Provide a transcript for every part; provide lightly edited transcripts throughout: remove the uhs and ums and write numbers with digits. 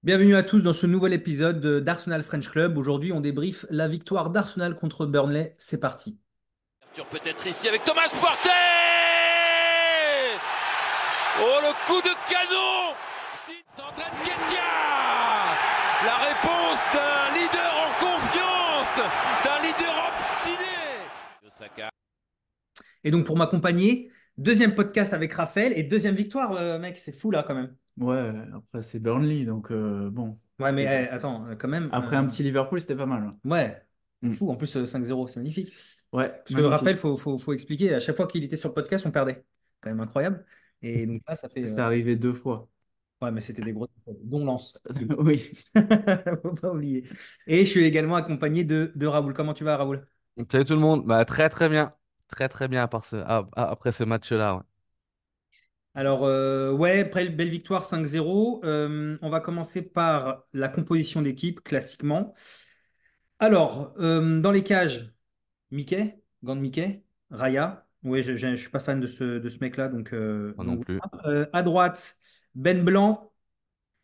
Bienvenue à tous dans ce nouvel épisode d'Arsenal French Club. Aujourd'hui, on débriefe la victoire d'Arsenal contre Burnley. C'est parti. Peut-être ici avec Thomas Partey. Oh, le coup de canon. S'entraîne Ketia. La réponse d'un leader en confiance, d'un leader obstiné. Osaka. Et donc, pour m'accompagner, deuxième podcast avec Raphaël et deuxième victoire, mec, c'est fou là quand même. Ouais, après c'est Burnley, donc bon, Ouais, mais c'était pas. attends, quand même. Après un petit Liverpool, c'était pas mal. Ouais, c'est Mm. fou. En plus, 5-0, c'est magnifique. Ouais, Parce que Raphaël, magnifique. faut expliquer, à chaque fois qu'il était sur le podcast, on perdait. Quand même incroyable. Et donc là, ça fait. C'est arrivé 2 fois. Ouais, mais c'était des gros défaites, dont Lens. Oui. Faut pas oublier. Et je suis également accompagné de Raoul. Comment tu vas, Raoul? Salut tout le monde. Bah, très très bien. Très très bien après ce match-là. Ouais. Alors, ouais, belle victoire 5-0. On va commencer par la composition d'équipe, classiquement. Alors, dans les cages, Mickey, Gand Mickey, Raya. Oui, je suis pas fan de ce mec-là, donc, Moi non donc plus. voilà. À droite, Ben Blanc.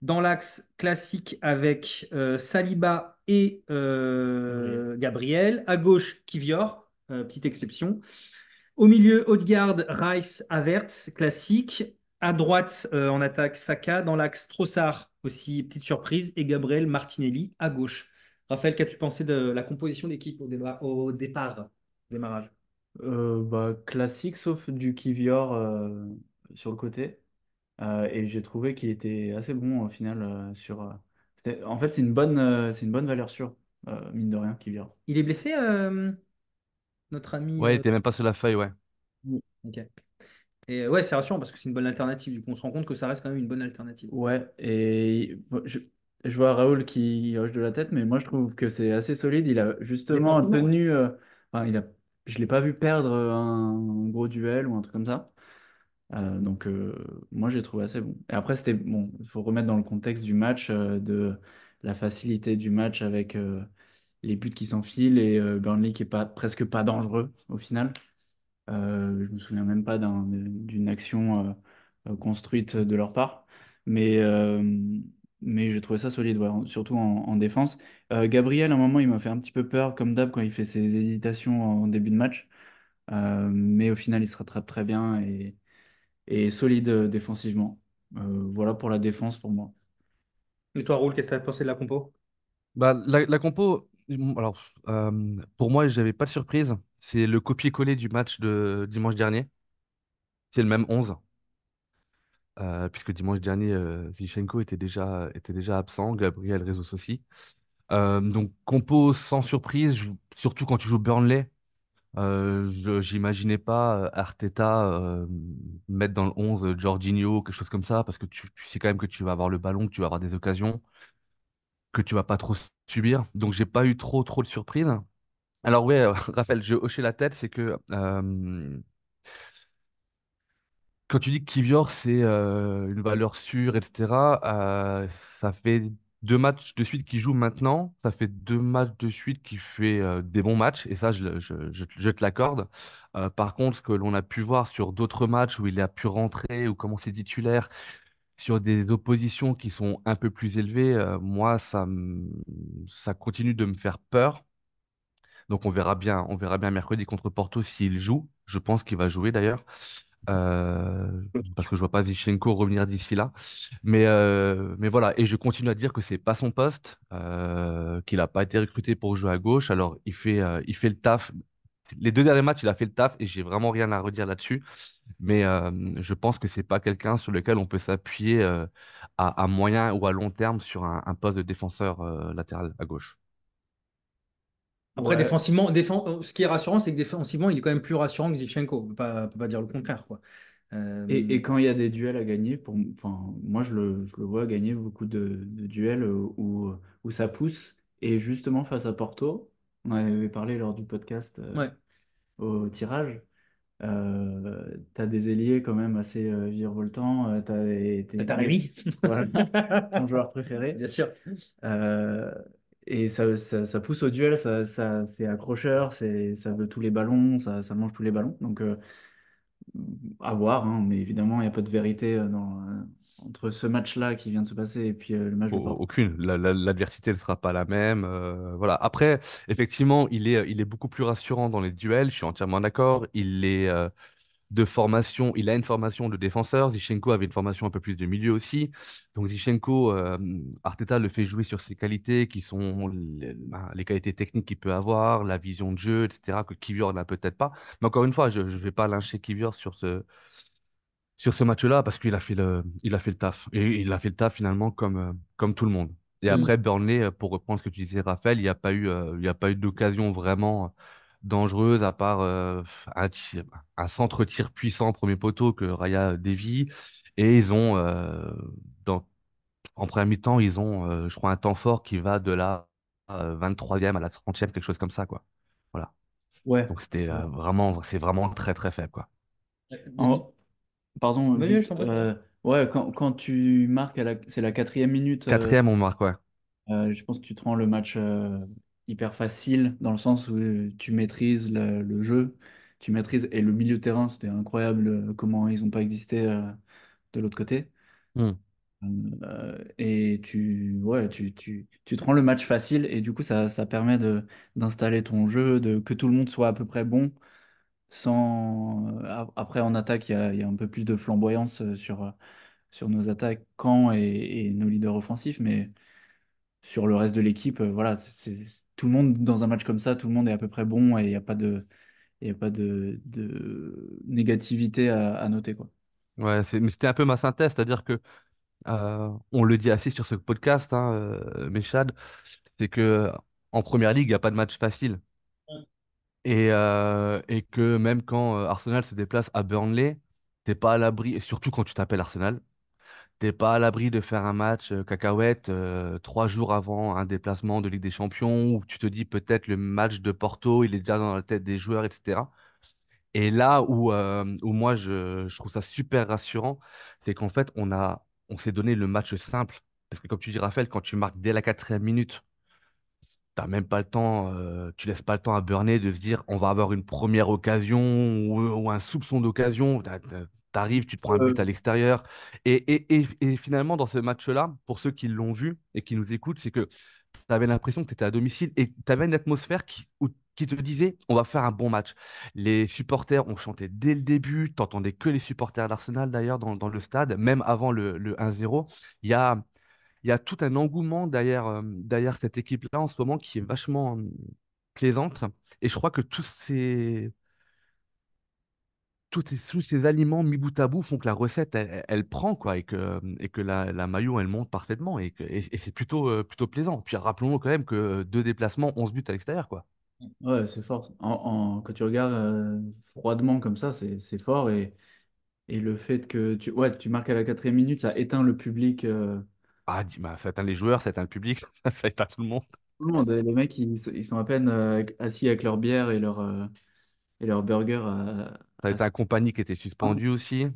Dans l'axe classique avec Saliba et Gabriel. Gabriel. À gauche, Kivior, petite exception. Au milieu, Odegaard, Rice, Havertz, classique. À droite, en attaque, Saka. Dans l'axe, Trossard, aussi petite surprise. Et Gabriel Martinelli à gauche. Raphaël, qu'as-tu pensé de la composition d'équipe au départ, démarrage? Bah, classique, sauf du Kivior sur le côté. Et j'ai trouvé qu'il était assez bon au final En fait, c'est une bonne valeur sûre, mine de rien, Kivior. Il est blessé, notre ami. Ouais, il était même pas sur la feuille, ouais. Ok. Et ouais, c'est rassurant parce que c'est une bonne alternative. Du coup, on se rend compte que ça reste quand même une bonne alternative. Ouais, et bon, je vois Raoul qui hoche de la tête, mais moi je trouve que c'est assez solide. Il a Il est pas justement brillant, ouais. tenu. Enfin, je l'ai pas vu perdre un gros duel ou un truc comme ça. Donc, moi j'ai trouvé assez bon. Et après, c'était bon, il faut remettre dans le contexte du match, de la facilité du match avec les buts qui s'enfilent et Burnley qui est presque pas dangereux au final. Je me souviens même pas d'une action construite de leur part, mais, euh, mais j'ai trouvé ça solide, ouais, surtout en défense. Gabriel, à un moment, il m'a fait un petit peu peur, comme d'hab, quand il fait ses hésitations en début de match. Mais au final, il se rattrape très bien et solide défensivement. Voilà pour la défense pour moi. Et toi, Raoul, qu'est-ce que tu as pensé de la compo? Bah, la compo, alors, pour moi, j'avais pas de surprise. C'est le copier-coller du match de dimanche dernier. C'est le même 11. Puisque dimanche dernier, Zinchenko était déjà absent, Gabriel Jesus aussi. Donc, compo sans surprise, surtout quand tu joues Burnley. J'imaginais pas Arteta mettre dans le 11 Jorginho, quelque chose comme ça, parce que tu sais quand même que tu vas avoir le ballon, que tu vas avoir des occasions, que tu vas pas trop subir. Donc j'ai pas eu trop de surprises. Alors ouais, Raphaël, je hochais la tête, c'est que quand tu dis que Kivior c'est une valeur sûre, etc., ça fait 2 matchs de suite qu'il joue maintenant, ça fait 2 matchs de suite qu'il fait des bons matchs, et ça je te l'accorde. Par contre, ce que l'on a pu voir sur d'autres matchs où il a pu rentrer ou commencer titulaire, sur des oppositions qui sont un peu plus élevées, moi ça continue de me faire peur. Donc on verra bien mercredi contre Porto s'il joue. Je pense qu'il va jouer d'ailleurs. Euh, Parce que je vois pas Zinchenko revenir d'ici là. Mais voilà, et je continue à dire que c'est pas son poste, qu'il n'a pas été recruté pour jouer à gauche. Alors il fait le taf. Les 2 derniers matchs, il a fait le taf et j'ai vraiment rien à redire là-dessus. Mais je pense que c'est pas quelqu'un sur lequel on peut s'appuyer à moyen ou à long terme sur un poste de défenseur latéral à gauche. Après, Ouais. défensivement, ce qui est rassurant, c'est que défensivement, il est quand même plus rassurant que Zinchenko. On peut pas dire le contraire, quoi. Et quand il y a des duels à gagner, enfin, moi je le vois gagner beaucoup de duels où ça pousse. Et justement, face à Porto, on en avait parlé lors du podcast ouais. au tirage. T'as des ailiers quand même assez virevoltants. T'as Rémi. Voilà, ton joueur préféré. Bien sûr. Euh, et ça pousse au duel, c'est accrocheur, ça veut tous les ballons, ça mange tous les ballons. Donc à voir, hein, mais évidemment, il n'y a pas de vérité entre ce match-là qui vient de se passer et puis le match de Porto. Aucune. L'adversité ne sera pas la même. Voilà. Après, effectivement, il est beaucoup plus rassurant dans les duels. Je suis entièrement d'accord. Il est de formation. Il a une formation de défenseur. Zichenko avait une formation un peu plus de milieu aussi. Donc Zichenko, Arteta le fait jouer sur ses qualités qui sont les qualités techniques qu'il peut avoir, la vision de jeu, etc. que Kivior n'a peut-être pas. Mais encore une fois, je ne vais pas lyncher Kivior sur ce match-là parce il a fait le taf. Et il a fait le taf finalement comme tout le monde. Et Mm. après, Burnley, pour reprendre ce que tu disais, Raphaël, il y a pas eu d'occasion vraiment dangereuse à part un centre-tir puissant premier poteau que Raya dévie. Et dans, en première mi-temps, ils ont, je crois, un temps fort qui va de la 23e à la 30e, quelque chose comme ça, quoi. Voilà. Ouais. Donc c'était Ouais. c'est vraiment très très faible, quoi. En- Pardon, Vas-y, je vite. t'en prie. Ouais, quand tu marques c'est la quatrième minute, Quatrième, on marque, ouais. je pense que tu te rends le match hyper facile dans le sens où tu maîtrises le jeu, tu maîtrises et le milieu de terrain, c'était incroyable comment ils n'ont pas existé de l'autre côté. Hmm. Et tu te rends le match facile et du coup ça permet d'installer ton jeu, que tout le monde soit à peu près bon. Après en attaque, il y a un peu plus de flamboyance sur nos attaquants et nos leaders offensifs, mais sur le reste de l'équipe, voilà, tout le monde dans un match comme ça, tout le monde est à peu près bon et il y a pas de négativité à noter, quoi. Ouais, mais c'était un peu ma synthèse, c'est-à-dire que on le dit assez sur ce podcast, hein, Mechad, c'est que en première ligue, il n'y a pas de match facile. Et que même quand Arsenal se déplace à Burnley, t'es pas à l'abri, et surtout quand tu t'appelles Arsenal, t'es pas à l'abri de faire un match cacahuète 3 jours avant un déplacement de Ligue des Champions, où tu te dis peut-être le match de Porto, il est déjà dans la tête des joueurs, etc. Et là où moi je trouve ça super rassurant, c'est qu'en fait on s'est donné le match simple. Parce que comme tu dis Raphaël, quand tu marques dès la 4e minute, t'as même pas le temps, tu laisses pas le temps à Burnley de se dire on va avoir une première occasion ou un soupçon d'occasion. T'arrives, tu te prends un but à l'extérieur. Et finalement, dans ce match-là, pour ceux qui l'ont vu et qui nous écoutent, c'est que tu avais l'impression que tu étais à domicile et tu avais une atmosphère qui te disait on va faire un bon match. Les supporters ont chanté dès le début, t'entendais que les supporters d'Arsenal d'ailleurs dans le stade, même avant le 1-0. Il y a, il y a tout un engouement derrière cette équipe-là en ce moment qui est vachement plaisante. Et je crois que tous ces aliments mis bout à bout font que la recette, elle prend, quoi, et que la maillot, elle monte parfaitement. Et c'est plutôt plaisant. Puis rappelons quand même que 2 déplacements, 11 buts à l'extérieur, quoi. Ouais, c'est fort. Quand tu regardes froidement comme ça, c'est fort. Et le fait que tu marques à la quatrième minute, ça éteint le public. Ah, bah, ça éteint les joueurs, ça éteint le public, ça éteint tout le monde. Tout le monde. Les mecs, ils sont à peine assis avec leur bière et leur burger Ça éteint la compagnie qui était suspendue aussi.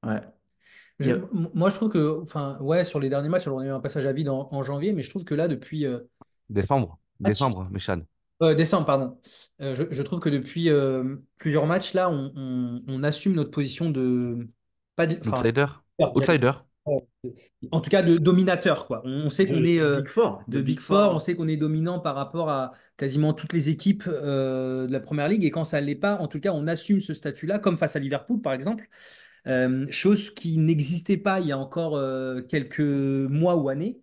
Ouais. Il y a- Moi, je trouve que, enfin, ouais, sur les derniers matchs, alors on a eu un passage à vide en janvier, mais je trouve que là, depuis Décembre, match- décembre, Méchan. décembre, pardon, je trouve que depuis plusieurs matchs, là, on assume notre position de, pas de- enfin, Outsider? j'allais Outsider? en tout cas de dominateur, quoi. On sait qu'on est Big Four, de de Big Big Four, on Four. sait qu'on est dominant par rapport à quasiment toutes les équipes de la Première Ligue, et quand ça ne l'est pas, en tout cas, on assume ce statut-là, comme face à Liverpool, par exemple. Chose qui n'existait pas il y a encore quelques mois ou années.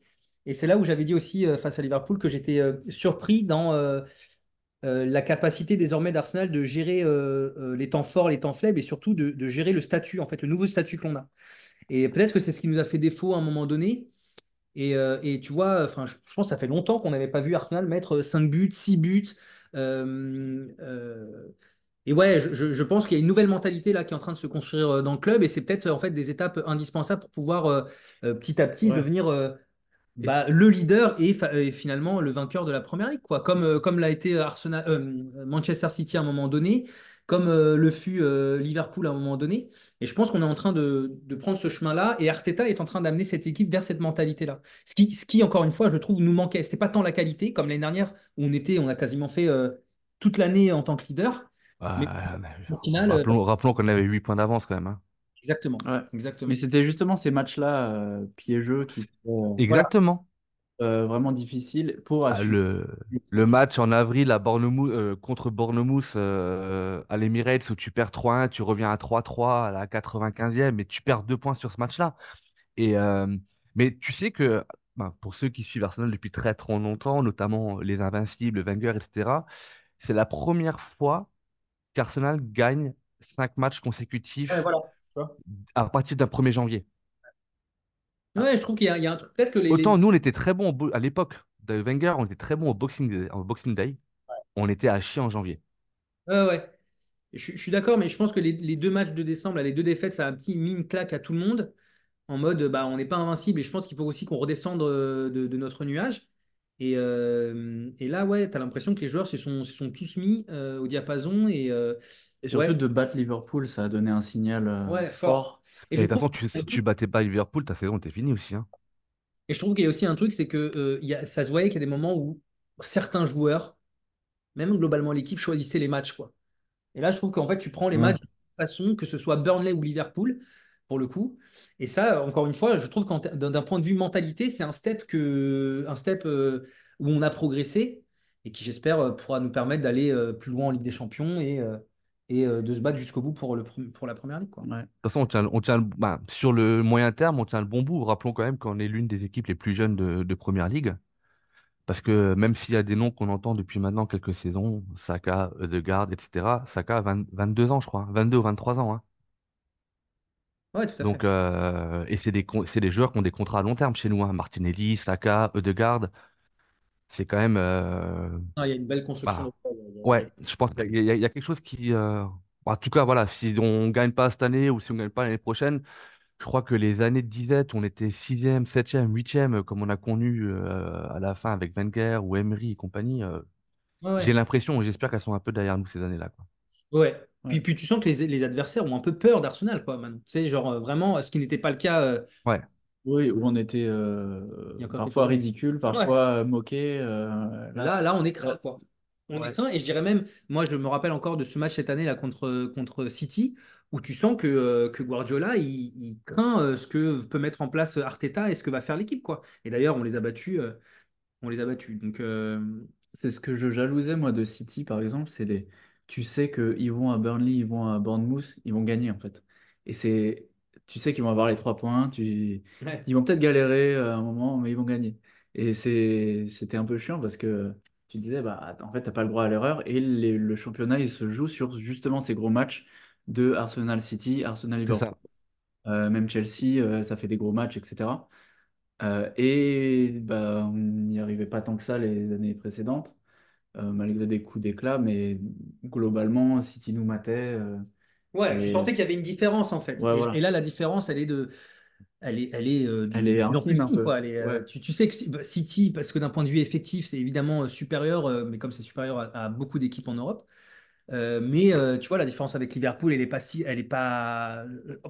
Et c'est là où j'avais dit aussi face à Liverpool que j'étais surpris dans la capacité désormais d'Arsenal de gérer les temps forts, les temps faibles et surtout de gérer le statut, en fait, le nouveau statut que l'on a. Et peut-être que c'est ce qui nous a fait défaut à un moment donné. Et tu vois, enfin, je pense que ça fait longtemps qu'on n'avait pas vu Arsenal mettre 5 buts, 6 buts. Euh, euh, et ouais, je pense qu'il y a une nouvelle mentalité là qui est en train de se construire dans le club et c'est peut-être en fait des étapes indispensables pour pouvoir petit à petit Ouais. devenir Et c- bah, le leader et finalement le vainqueur de la Première Ligue, quoi. Comme l'a été Manchester City à un moment donné, comme le fut Liverpool à un moment donné. Et je pense qu'on est en train de prendre ce chemin-là et Arteta est en train d'amener cette équipe vers cette mentalité-là. Ce qui, encore une fois, je trouve, nous manquait. C'était pas tant la qualité comme l'année dernière où on a quasiment fait toute l'année en tant que leader. Mais Ah, au final, rappelons qu'on avait 8 points d'avance quand même, hein. Exactement. Ouais. Mais Exactement. c'était justement ces matchs-là piégeux qui étaient Voilà. Exactement. vraiment difficiles pour Ah, assurer. le match en avril à Bournemouth, contre Bournemouth à l'Emirates où tu perds 3-1, tu reviens à 3-3 à la 95e et tu perds 2 points sur ce match-là. Et, mais tu sais que ben, pour ceux qui suivent Arsenal depuis très très longtemps, notamment les Invincibles, Wenger, etc., c'est la première fois qu'Arsenal gagne 5 matchs Ouais, consécutifs voilà. Tu vois. à partir d'un 1er janvier. Ouais, je trouve qu'il y a un truc. Peut-être que Autant nous, on était très bons à l'époque de Wenger, on était très bons au Boxing Day. On était à chier en janvier. Ouais, ouais. Je suis d'accord, mais je pense que les deux matchs de décembre, là, les deux défaites, ça a un petit mis une claque à tout le monde, en mode bah, on n'est pas invincible. Et je pense qu'il faut aussi qu'on redescende de notre nuage. Et là, ouais, tu as l'impression que les joueurs se sont tous mis au diapason. Et surtout Ouais, de battre Liverpool, ça a donné un signal ouais, fort. fort. Et Et je de toute trouve, façon, si tu battais pas Liverpool, ta saison était finie aussi, hein. et je trouve qu'il y a aussi un truc, c'est que ça se voyait qu'il y a des moments où certains joueurs, même globalement l'équipe, choisissaient les matchs, quoi. Et là, je trouve qu'en fait, tu prends les Ouais. matchs de façon, que ce soit Burnley ou Liverpool, pour le coup. Et ça, encore une fois, je trouve d'un point de vue mentalité, c'est un step où on a progressé et qui, j'espère, pourra nous permettre d'aller plus loin en Ligue des Champions et de se battre jusqu'au bout pour la première ligue, quoi. Ouais. De toute façon, ben, sur le moyen terme, on tient le bon bout. Rappelons quand même qu'on est l'une des équipes les plus jeunes de Première Ligue. Parce que même s'il y a des noms qu'on entend depuis maintenant quelques saisons, Saka, Ødegaard, etc., Saka a 22 ans, je crois, 22 ou 23 ans, hein. Ouais, tout à fait. Donc, et c'est des joueurs qui ont des contrats à long terme chez nous, hein. Martinelli, Saka, Ødegaard, c'est quand même. Non, il y a une belle construction. Voilà. Ouais, je pense qu'il y a quelque chose qui. En tout cas, voilà, si on gagne pas cette année ou si on gagne pas l'année prochaine, je crois que les années de disette, on était sixième, septième, huitième, comme on a connu à la fin avec Wenger ou Emery et compagnie. Ouais, J'ai ouais. l'impression, et j'espère qu'elles sont un peu derrière nous ces années-là, quoi. Ouais. Puis, Ouais. puis tu sens que les adversaires ont un peu peur d'Arsenal, quoi, maintenant. Tu sais, genre vraiment, ce qui n'était pas le cas Ouais, Oui, où on était il y a encore quelques parfois années. ridicule, Ouais. parfois moqué. Et Là, là, on est craint, là, quoi. On est ouais. craint, et je dirais même, moi, je me rappelle encore de ce match cette année là contre City, où tu sens que Guardiola, il craint ce que peut mettre en place Arteta et ce que va faire l'équipe, quoi. Et d'ailleurs, on les a battus. On les a battus. Donc, C'est ce que je jalousais moi de City par exemple, tu sais qu'ils vont à Burnley, ils vont à Bournemouth, ils vont gagner en fait. Et tu sais qu'ils vont avoir les 3 points, ouais, ils vont peut-être galérer à un moment, mais ils vont gagner. Et c'était un peu chiant parce que tu disais bah en fait t'as pas le droit à l'erreur et le championnat il se joue sur justement ces gros matchs de Arsenal City, Arsenal c'est Liverpool. ça. Même Chelsea, ça fait des gros matchs, etc. Et bah, on n'y arrivait pas tant que ça les années précédentes, malgré des coups d'éclat, mais globalement, City nous matait. ouais, tu Et sentais qu'il y avait une différence en fait. ouais, Et voilà. là, la différence, elle est Elle de est plus en plus infime un fine, peu. quoi. Ouais, Tu sais que bah, City, parce que d'un point de vue effectif, c'est évidemment supérieur, mais comme c'est supérieur à beaucoup d'équipes en Europe. Mais tu vois, la différence avec Liverpool, elle est pas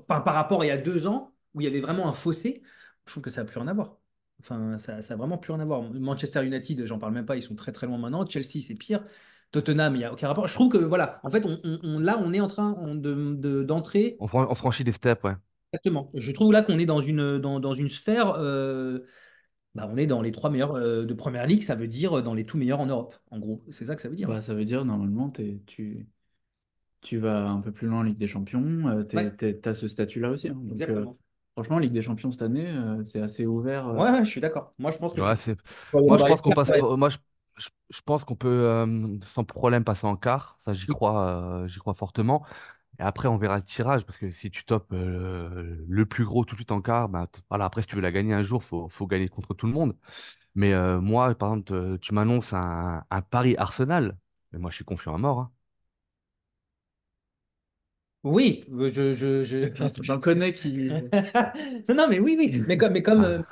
par rapport à il y a 2 ans où il y avait vraiment un fossé. Je trouve que ça n'a plus rien à voir. Enfin, ça a vraiment plus rien à voir. Manchester United, j'en parle même pas, ils sont très très loin maintenant. Chelsea, c'est pire. Tottenham, il n'y a aucun rapport. Je trouve que voilà, en fait, là, on est en train d'entrer. On franchit des steps, ouais. Exactement. Je trouve là qu'on est dans une sphère. Bah, on est dans les trois meilleurs de Première Ligue, ça veut dire dans les tout meilleurs en Europe. En gros, c'est ça que ça veut dire. bah, ça veut dire normalement, tu vas un peu plus loin en Ligue des Champions, Ouais, t'as ce statut-là aussi, hein. Donc, exactement. franchement, Ligue des Champions cette année, c'est assez ouvert. Ouais, ouais, je suis d'accord. Moi, je pense que Ouais, on moi, je va aller pense qu'on passe. ouais. Moi, je pense qu'on peut sans problème passer en quart. Ça, j'y crois fortement. Et après, on verra le tirage parce que si tu topes le plus gros tout de suite en quart, bah, voilà, après, si tu veux la gagner un jour, faut gagner contre tout le monde. Mais moi, par exemple, tu m'annonces un Paris Arsenal. Mais moi, je suis confiant à mort, hein. Oui, J'en connais qui. Non, non, mais oui, oui. Ah,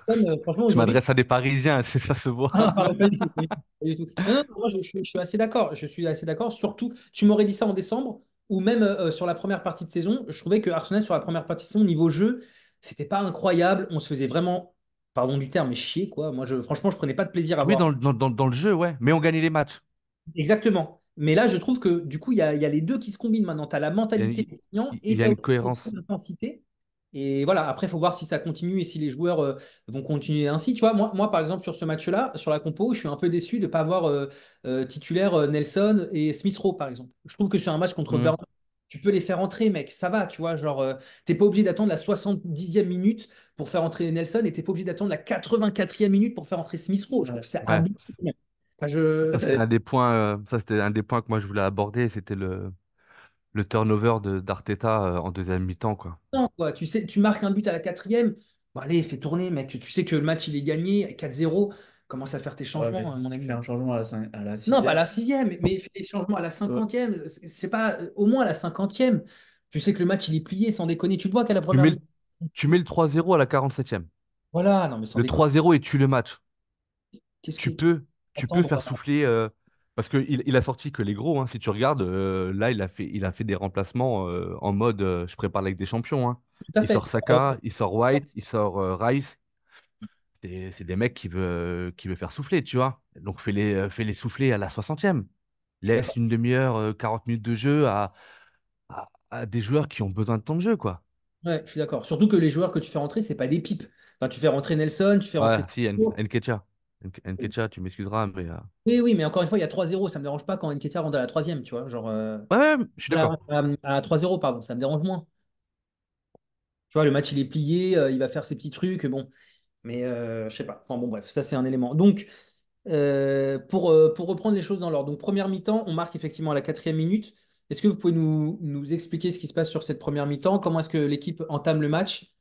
Franchement, je aujourd'hui. m'adresse à des Parisiens, c'est ça se voit. Ah, pardon, pas du tout. Pas du tout. Non, non, moi, je suis assez d'accord. Je suis assez d'accord. Surtout, tu m'aurais dit ça en décembre, ou même sur la première partie de saison. Je trouvais que Arsenal, sur la première partie de saison, niveau jeu, c'était pas incroyable. On se faisait vraiment, pardon du terme, mais chier, quoi. Moi, franchement, je prenais pas de plaisir à Oui, voir. dans le jeu, ouais. Mais on gagnait les matchs. Exactement. Mais là, je trouve que du coup, il y a les deux qui se combinent maintenant. Tu as la Il y a, mentalité des clients il et y tu a as une aussi cohérence. l'intensité. Et voilà, après, il faut voir si ça continue et si les joueurs vont continuer ainsi. Tu vois, moi, par exemple, sur ce match-là, sur la compo, je suis un peu déçu de ne pas avoir titulaire Nelson et Smith Rowe, par exemple. Je trouve que sur un match contre Hmm. Burnley, tu peux les faire entrer, mec. Ça va, tu vois. Genre, t'es pas obligé d'attendre la 70e minute pour faire entrer Nelson et t'es pas obligé d'attendre la 84e minute pour faire entrer Smith Rowe. Je trouve Ouais. que c'est Ouais. abusé. Enfin, je... Ça, c'était un des points que moi je voulais aborder, c'était le turnover d'Arteta en deuxième mi-temps, quoi. Non, quoi. Tu sais, tu marques un but à la 4e. Bon, allez, fais tourner, mec. Tu sais que le match, il est gagné 4-0. Commence à faire tes Ouais, mais changements, mon si tu fais ami. un changement à la Non, pas à sixième, la 6e, mais fais les changements à la ouais, 50e. C'est pas au moins à la 50e. Tu sais que le match, il est plié, sans déconner. Tu le vois qu'à la Tu première mets, mi-temps. tu mets le 3-0 à la 47e. Voilà, non, mais sans Le déconner. 3-0 et tue le match. Qu'est-ce que Tu tu peux, peux tu peux attendre? faire souffler. Parce qu'il il a sorti que les gros, hein. Si tu regardes, là, il a fait des remplacements en mode je prépare la Ligue des Champions, hein. Tout à Il sort fait. Saka, il sort White, il sort Rice. C'est des mecs qui veut faire souffler, tu vois. Donc fais-les souffler à la 60e. Je suis Laisse d'accord. une demi-heure, 40 minutes de jeu à des joueurs qui ont besoin de temps de jeu, quoi. Ouais, je suis d'accord. Surtout que les joueurs que tu fais rentrer, c'est pas des pipes. Enfin, tu fais rentrer Nelson, tu fais Ouais, rentrer. si, Nketiah. Nketiah, tu m'excuseras, mais. Oui, oui, mais encore une fois, il y a 3-0. Ça me dérange pas quand Nketiah rentre à la 3e, tu vois. Genre, Ouais, ouais, je suis d'accord. à 3-0, pardon, ça me dérange moins. Tu vois, le match, il est plié, il va faire ses petits trucs. Bon, mais je sais pas. Enfin bon, bref, ça c'est un élément. Donc, pour reprendre les choses dans l'ordre. Donc, première mi-temps, on marque effectivement à la 4e minute. Est-ce que vous pouvez nous expliquer ce qui se passe sur cette première mi-temps? Comment est-ce que l'équipe entame le match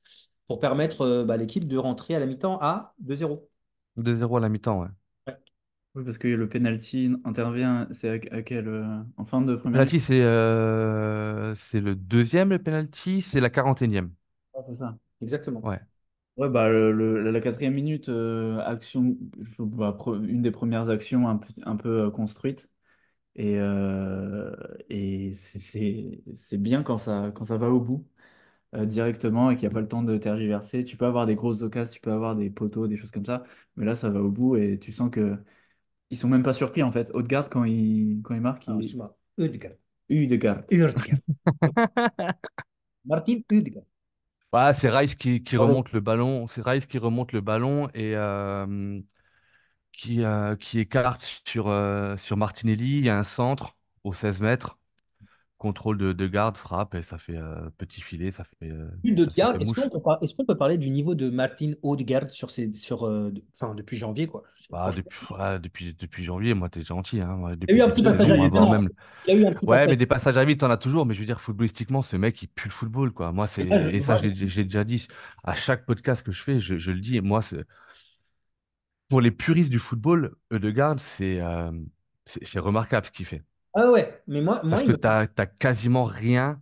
pour permettre à l'équipe de rentrer à la mi-temps à 2-0? 2-0 à la mi-temps, ouais. Ouais. oui, parce que le penalty intervient, c'est à quel, en fin de Le première mi-temps. penalty, c'est le deuxième, le penalty, c'est la 41e. Ah, c'est ça. Exactement. Ouais. Ouais, bah, la quatrième minute, action, bah, une des premières actions un peu construite. Et, c'est bien quand ça va au bout directement et qu'il n'y a pas le temps de tergiverser. Tu peux avoir des grosses occasions, tu peux avoir des poteaux, des choses comme ça. Mais là, ça va au bout et tu sens que ils sont même pas surpris en fait. Odegaard, quand il marque, Alors, excuse-moi. Ødegaard. Odegaard. Ødegaard. Martin Ødegaard. Ouais, c'est Rice qui Ouais. remonte le ballon. C'est Rice qui remonte le ballon et qui écarte sur Martinelli. Il y a un centre au 16 mètres. Contrôle de garde, frappe et ça fait petit filet. Ça fait Ødegaard, mouche. est-ce qu'on peut parler du niveau de Martin Ødegaard enfin, depuis janvier, quoi. Bah, Franchement. depuis janvier, moi, t'es gentil, hein. Moi, Il y depuis a le eu un début petit de passage à saison, vide. voire Non, même. il y a eu un petit Ouais, passage. mais des passages à vide, t'en as toujours. Mais je veux dire, footballistiquement, ce mec, il pue le football, quoi. Moi, et ça, Moi, j'ai déjà dit à chaque podcast que je fais, je le dis. Et moi, pour les puristes du football, Ødegaard, c'est remarquable ce qu'il fait. ah ouais, mais moi, Parce que t'as quasiment rien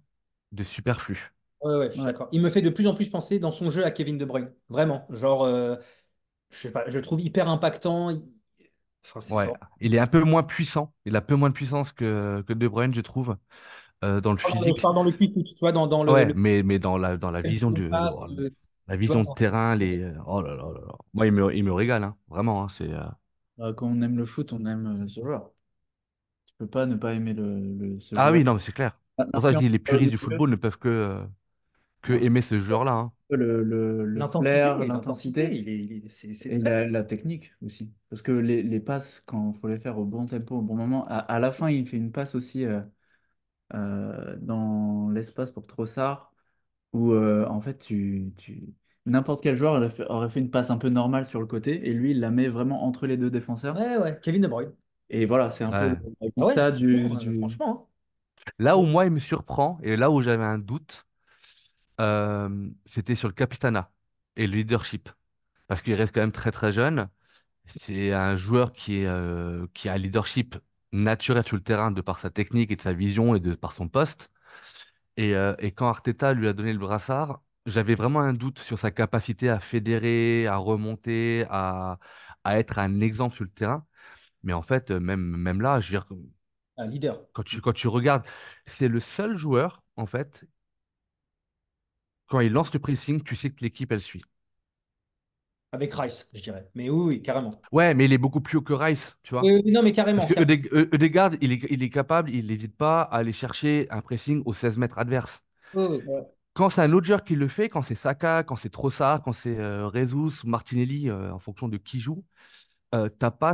de superflu. ouais, ouais, je suis Ouais. d'accord. Il me fait de plus en plus penser dans son jeu à Kevin De Bruyne. Vraiment. Genre, je sais pas, je le trouve hyper impactant. Enfin, c'est Ouais, fort. il est un peu moins puissant. Il a un peu moins de puissance que De Bruyne, je trouve, dans le Je physique. parle dans le cuit foot, tu vois, dans Ouais, mais dans la vision passe, la tu vois. vision de terrain, oh là là là là. Moi, il me régale, hein. Vraiment, hein, Quand on aime le foot, on aime ce joueur. Tu peux pas ne pas aimer ce Ah joueur. oui, non, mais c'est clair. Pour ça, je L'influence dis, les puristes du du jeu, football ne peuvent que l'influence, aimer ce joueur-là, hein. le flair, L'intensité, l'intensité. c'est Et très. la technique aussi. Parce que les passes, quand il faut les faire au bon tempo, au bon moment, à la fin, il fait une passe aussi dans l'espace pour Trossard, où en fait, n'importe quel joueur aurait fait une passe un peu normale sur le côté, et lui, il la met vraiment entre les deux défenseurs. Ouais, ouais, Kevin De Bruyne. Et voilà, c'est un peu Ouais. la Ah ouais, guinta franchement. Là Hein. où moi, il me surprend, et là où j'avais un doute, c'était sur le Capitana et le leadership. Parce qu'il reste quand même très très jeune. C'est un joueur qui a un leadership naturel sur le terrain de par sa technique et de sa vision et de par son poste. Et quand Arteta lui a donné le brassard, j'avais vraiment un doute sur sa capacité à fédérer, à remonter, à être un exemple sur le terrain. Mais en fait, même là, je veux dire, Un leader. quand tu regardes, c'est le seul joueur, en fait, quand il lance le pressing, tu sais que l'équipe, elle suit. Avec Rice, je dirais. Mais oui, oui, carrément. Ouais, mais il est beaucoup plus haut que Rice, tu vois. Oui, oui, non, mais Parce carrément, que carrément. Ødegaard, il est capable, il n'hésite pas à aller chercher un pressing aux 16 mètres adverse. Oui, oui. Ouais. quand c'est un autre joueur qui le fait, quand c'est Saka, quand c'est Trossard, quand c'est Jesus ou Martinelli, en fonction de qui joue, t'as pas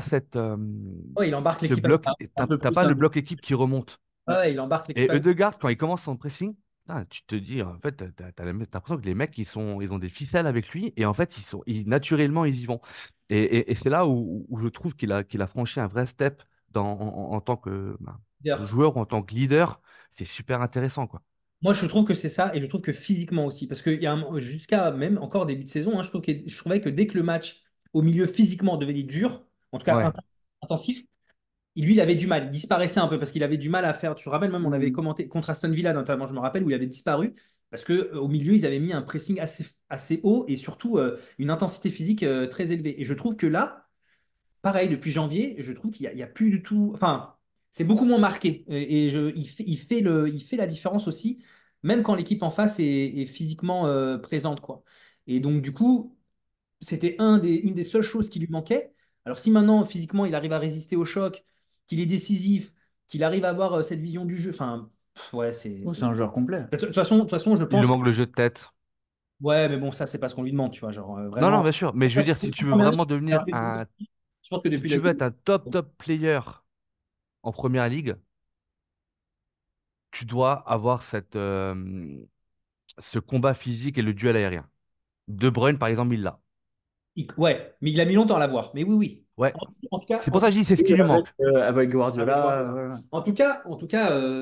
Ouais, il embarque ce l'équipe bloc, Un peu t'as plus, pas hein. le bloc équipe qui remonte. ouais, il embarque l'équipe Et avec. Ødegaard, quand il commence son pressing, putain, tu te dis, en fait, t'as l'impression que les mecs, ils ont des ficelles avec lui, et en fait, naturellement, ils y vont. Et c'est là où je trouve qu'il a franchi un vrai step en tant que joueur ou en tant que leader. C'est super intéressant, quoi. Moi, je trouve que c'est ça, et je trouve que physiquement aussi, parce que jusqu'à même encore début de saison, hein, je trouvais que dès que le match au milieu physiquement devenait dur, en tout cas Ouais. intensif, lui, il avait du mal, il disparaissait un peu parce qu'il avait du mal à faire. Tu te rappelles même, on avait Mm. commenté contre Aston Villa notamment, je me rappelle où il avait disparu parce que au milieu, ils avaient mis un pressing assez haut et surtout une intensité physique très élevée. Et je trouve que là, pareil, depuis janvier, je trouve qu'il y a plus du tout. Enfin, c'est beaucoup moins marqué. Il fait la différence aussi, même quand l'équipe en face est physiquement présente, quoi. Et donc, du coup, c'était une des seules choses qui lui manquait. Alors, si maintenant, physiquement, il arrive à résister au choc, qu'il est décisif, qu'il arrive à avoir cette vision du jeu, enfin, ouais, Oh, c'est un joueur complet. de toute façon, je Il lui pense que. manque le jeu de tête. Ouais, mais bon, ça, c'est pas ce qu'on lui demande, tu vois. Genre, Non, non, vraiment. bien sûr. Mais je veux dire, si tu En veux première vraiment ligue, devenir un, je pense que si depuis tu le veux être début. un top player en première ligue, tu dois avoir ce combat physique et le duel aérien. De Bruyne, par exemple, il l'a. Ouais, mais il a mis longtemps à l'avoir. Mais oui, oui. Ouais. En tout cas, C'est pour ça que je dis, c'est ce Et qui lui manque. avec avec Guardiola, Guardiola. En tout cas,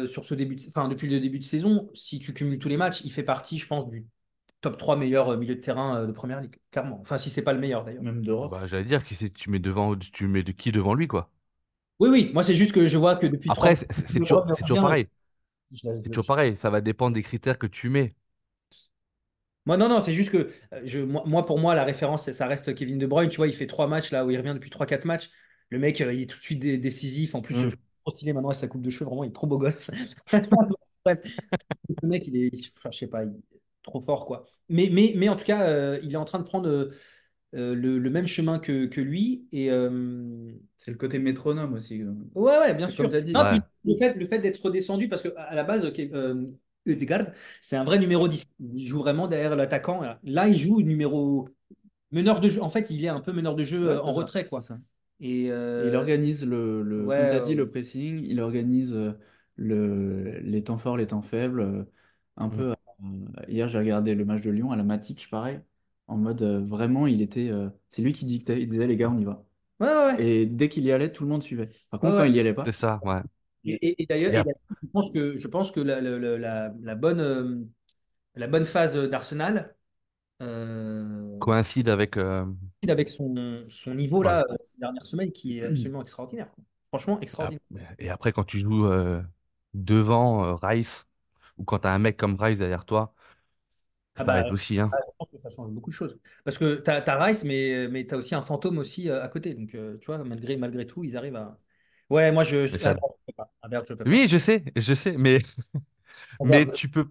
sur ce enfin, depuis le début de saison, si tu cumules tous les matchs, il fait partie, je pense, du top 3 meilleurs milieux de terrain de première ligue, clairement. Enfin, si c'est pas le meilleur d'ailleurs. même d'Europe. Bah, j'allais dire, tu mets de qui devant lui, quoi. Oui, oui, moi c'est juste que je vois que depuis trois Après, mois, De Bruyne c'est toujours revient. pareil. C'est toujours pareil. Ça va dépendre des critères que tu mets. Moi, non, non, c'est juste que pour moi, la référence, ça reste Kevin De Bruyne. Tu vois, il fait 3 matchs là où il revient depuis 3, 4 matchs. Le mec, il est tout de suite décisif. En plus, je Mm. trouve trop stylé maintenant avec sa coupe de cheveux. Vraiment, il est trop beau gosse. Bref, le mec, enfin, je sais pas, il est trop fort, quoi. Mais en tout cas, il est en train de prendre le même chemin que lui. Et C'est le côté métronome aussi. ouais, ouais, bien C'est comme sûr. tu as dit. Non, puis Ouais. le fait d'être redescendu, parce qu'à la base, Ødegaard, c'est un vrai numéro 10. Il joue vraiment derrière l'attaquant. Là, il joue numéro meneur de jeu. En fait, il est un peu meneur de jeu Ouais, en c'est ça. retrait, C'est quoi. ça. Et Et il organise comme tu ouais, as dit, le pressing, il organise les temps forts, les temps faibles. Un Mm. peu. Hier, j'ai regardé le match de Lyon à la Matic, pareil. En mode, vraiment, c'est lui qui dictait. Il disait, les gars, on y va. ouais, ouais, Et dès qu'il y allait, tout le monde suivait. Par ouais, contre, quand ouais. il y allait C'est pas, ça, ouais. Et Et d'ailleurs, je pense que la bonne phase d'Arsenal, euh, coïncide avec. avec son niveau Ouais. là, ces dernières semaines, qui est absolument extraordinaire, quoi. Franchement, extraordinaire. Et après, quand tu joues devant Rice, ou quand tu as un mec comme Rice derrière toi, Ah ça bah, aide aussi, hein. je pense que ça change beaucoup de choses. Parce que t'as Rice, mais tu as aussi un fantôme aussi à côté. Donc, tu vois, malgré tout, ils arrivent à. Ouais, moi, Mais à ça... Berg, je peux pas. À Berg, je peux pas. Oui, je sais, mais, À Berg, mais tu peux.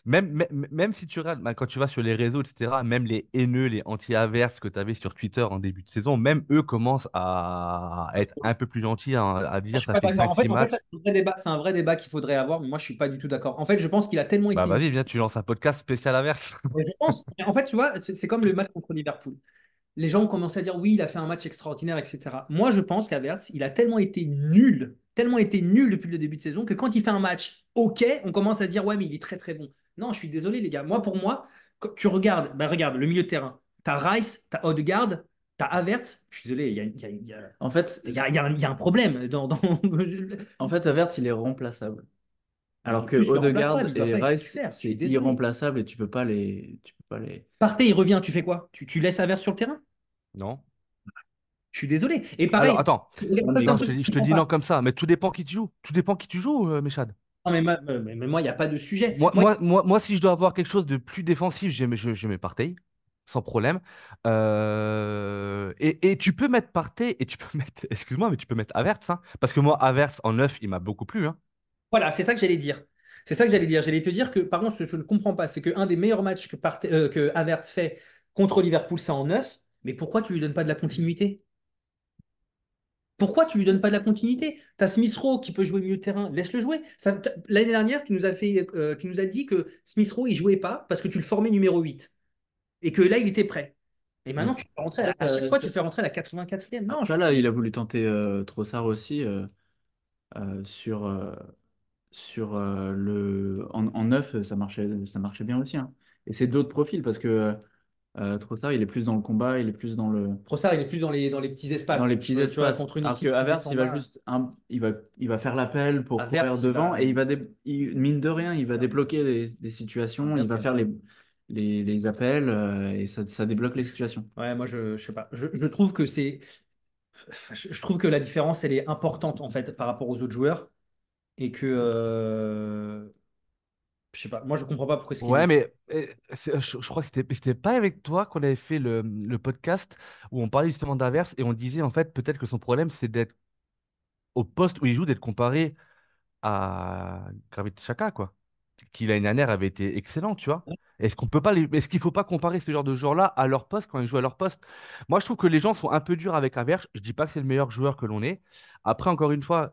Même si tu regardes, bah, quand tu vas sur les réseaux, etc., même les haineux, les anti-averses que tu avais sur Twitter en début de saison, même eux commencent à être un peu plus gentils, hein, à je dire suis ça pas fait d'accord. cinq En fait, six ça, matchs. c'est un vrai débat. C'est un vrai débat qu'il faudrait avoir, mais moi, je suis pas du tout d'accord. En fait, je pense qu'il a tellement Bah été. vas-y, viens, tu lances un podcast spécial averse. Je pense. En fait, tu vois, c'est comme le match contre Liverpool. Les gens ont commencé à dire oui, il a fait un match extraordinaire, etc. Moi, je pense qu'Havertz, il a tellement été nul depuis le début de saison, que quand il fait un match OK, on commence à se dire ouais, mais il est très très bon. Non, je suis désolé, les gars. Moi, pour moi, quand tu regardes, bah, regarde le milieu de terrain. T'as Rice, t'as Odegaard, t'as Havertz. Je suis désolé, en fait, il y a un problème Havertz, il est remplaçable. il Alors est que plus que Odegaard remplaçable. Il doit et pas être Rice, titulaire. Je suis c'est désolé. irremplaçable et tu peux pas les. Partey, il revient, tu fais quoi? Tu laisses Havertz sur le terrain? Non? Je suis désolé. Et Alors, pareil, attends. Non, ça, c'est mais un Non, truc que je je te comprends dis non pas. comme ça, mais tout dépend qui tu joues. Tout dépend qui tu joues, Méchad. Non, mais moi, il n'y a pas de sujet. Moi, si je dois avoir quelque chose de plus défensif, je mets Partey, sans problème. Et tu peux mettre Partey et tu peux mettre, excuse-moi, mais tu peux mettre Havertz, hein, parce que moi, Havertz en neuf, il m'a beaucoup plu, hein. Voilà, c'est ça que j'allais dire. C'est ça que j'allais dire. J'allais te dire que, par contre, ce que je ne comprends pas, c'est qu'un des meilleurs matchs que Havertz fait contre Liverpool, c'est en neuf. Mais pourquoi tu lui donnes pas de la continuité? Pourquoi tu lui donnes pas de la continuité? Tu as Smith Rowe qui peut jouer milieu de terrain, laisse-le jouer. L'année dernière, tu nous as dit que Smith Rowe, il jouait pas parce que tu le formais numéro 8 et que là, il était prêt. Et Mm. maintenant, tu le fais rentrer à chaque Euh, fois, tu le fais rentrer à la 84e. Non, Après, là, il a voulu tenter Trossard aussi sur, en neuf, ça marchait bien aussi, hein. Et c'est d'autres profils parce que Trossard, il est plus dans le combat, il est plus Trossard, il est plus dans les petits dans espaces. les petits Tu vois, espaces. contre une Alors que équipe qui Havertz, défend il va mal, juste il va faire l'appel pour courir Havertz, il devant va. et mine de rien, il va débloquer des situations, il Havertz va va faire gérer. les appels et ça débloque les situations. Ouais, moi, je sais pas. Je trouve que c'est. Je trouve que la différence, elle est importante, en fait, par rapport aux autres joueurs. Et que. Je sais pas. Moi, je comprends pas pourquoi ce qu'il Ouais, est. mais je crois que c'était pas avec toi qu'on avait fait le podcast où on parlait justement d'inverse et on disait en fait peut-être que son problème c'est d'être au poste où il joue, d'être comparé à Gravit Xhaka, quoi. Qui l'année dernière avait été excellent, tu vois. Est-ce qu'il faut pas comparer ce genre de joueurs-là à leur poste quand ils jouent à leur poste? Moi, je trouve que les gens sont un peu durs avec Average. Je dis pas que c'est le meilleur joueur que l'on ait. Après, encore une fois,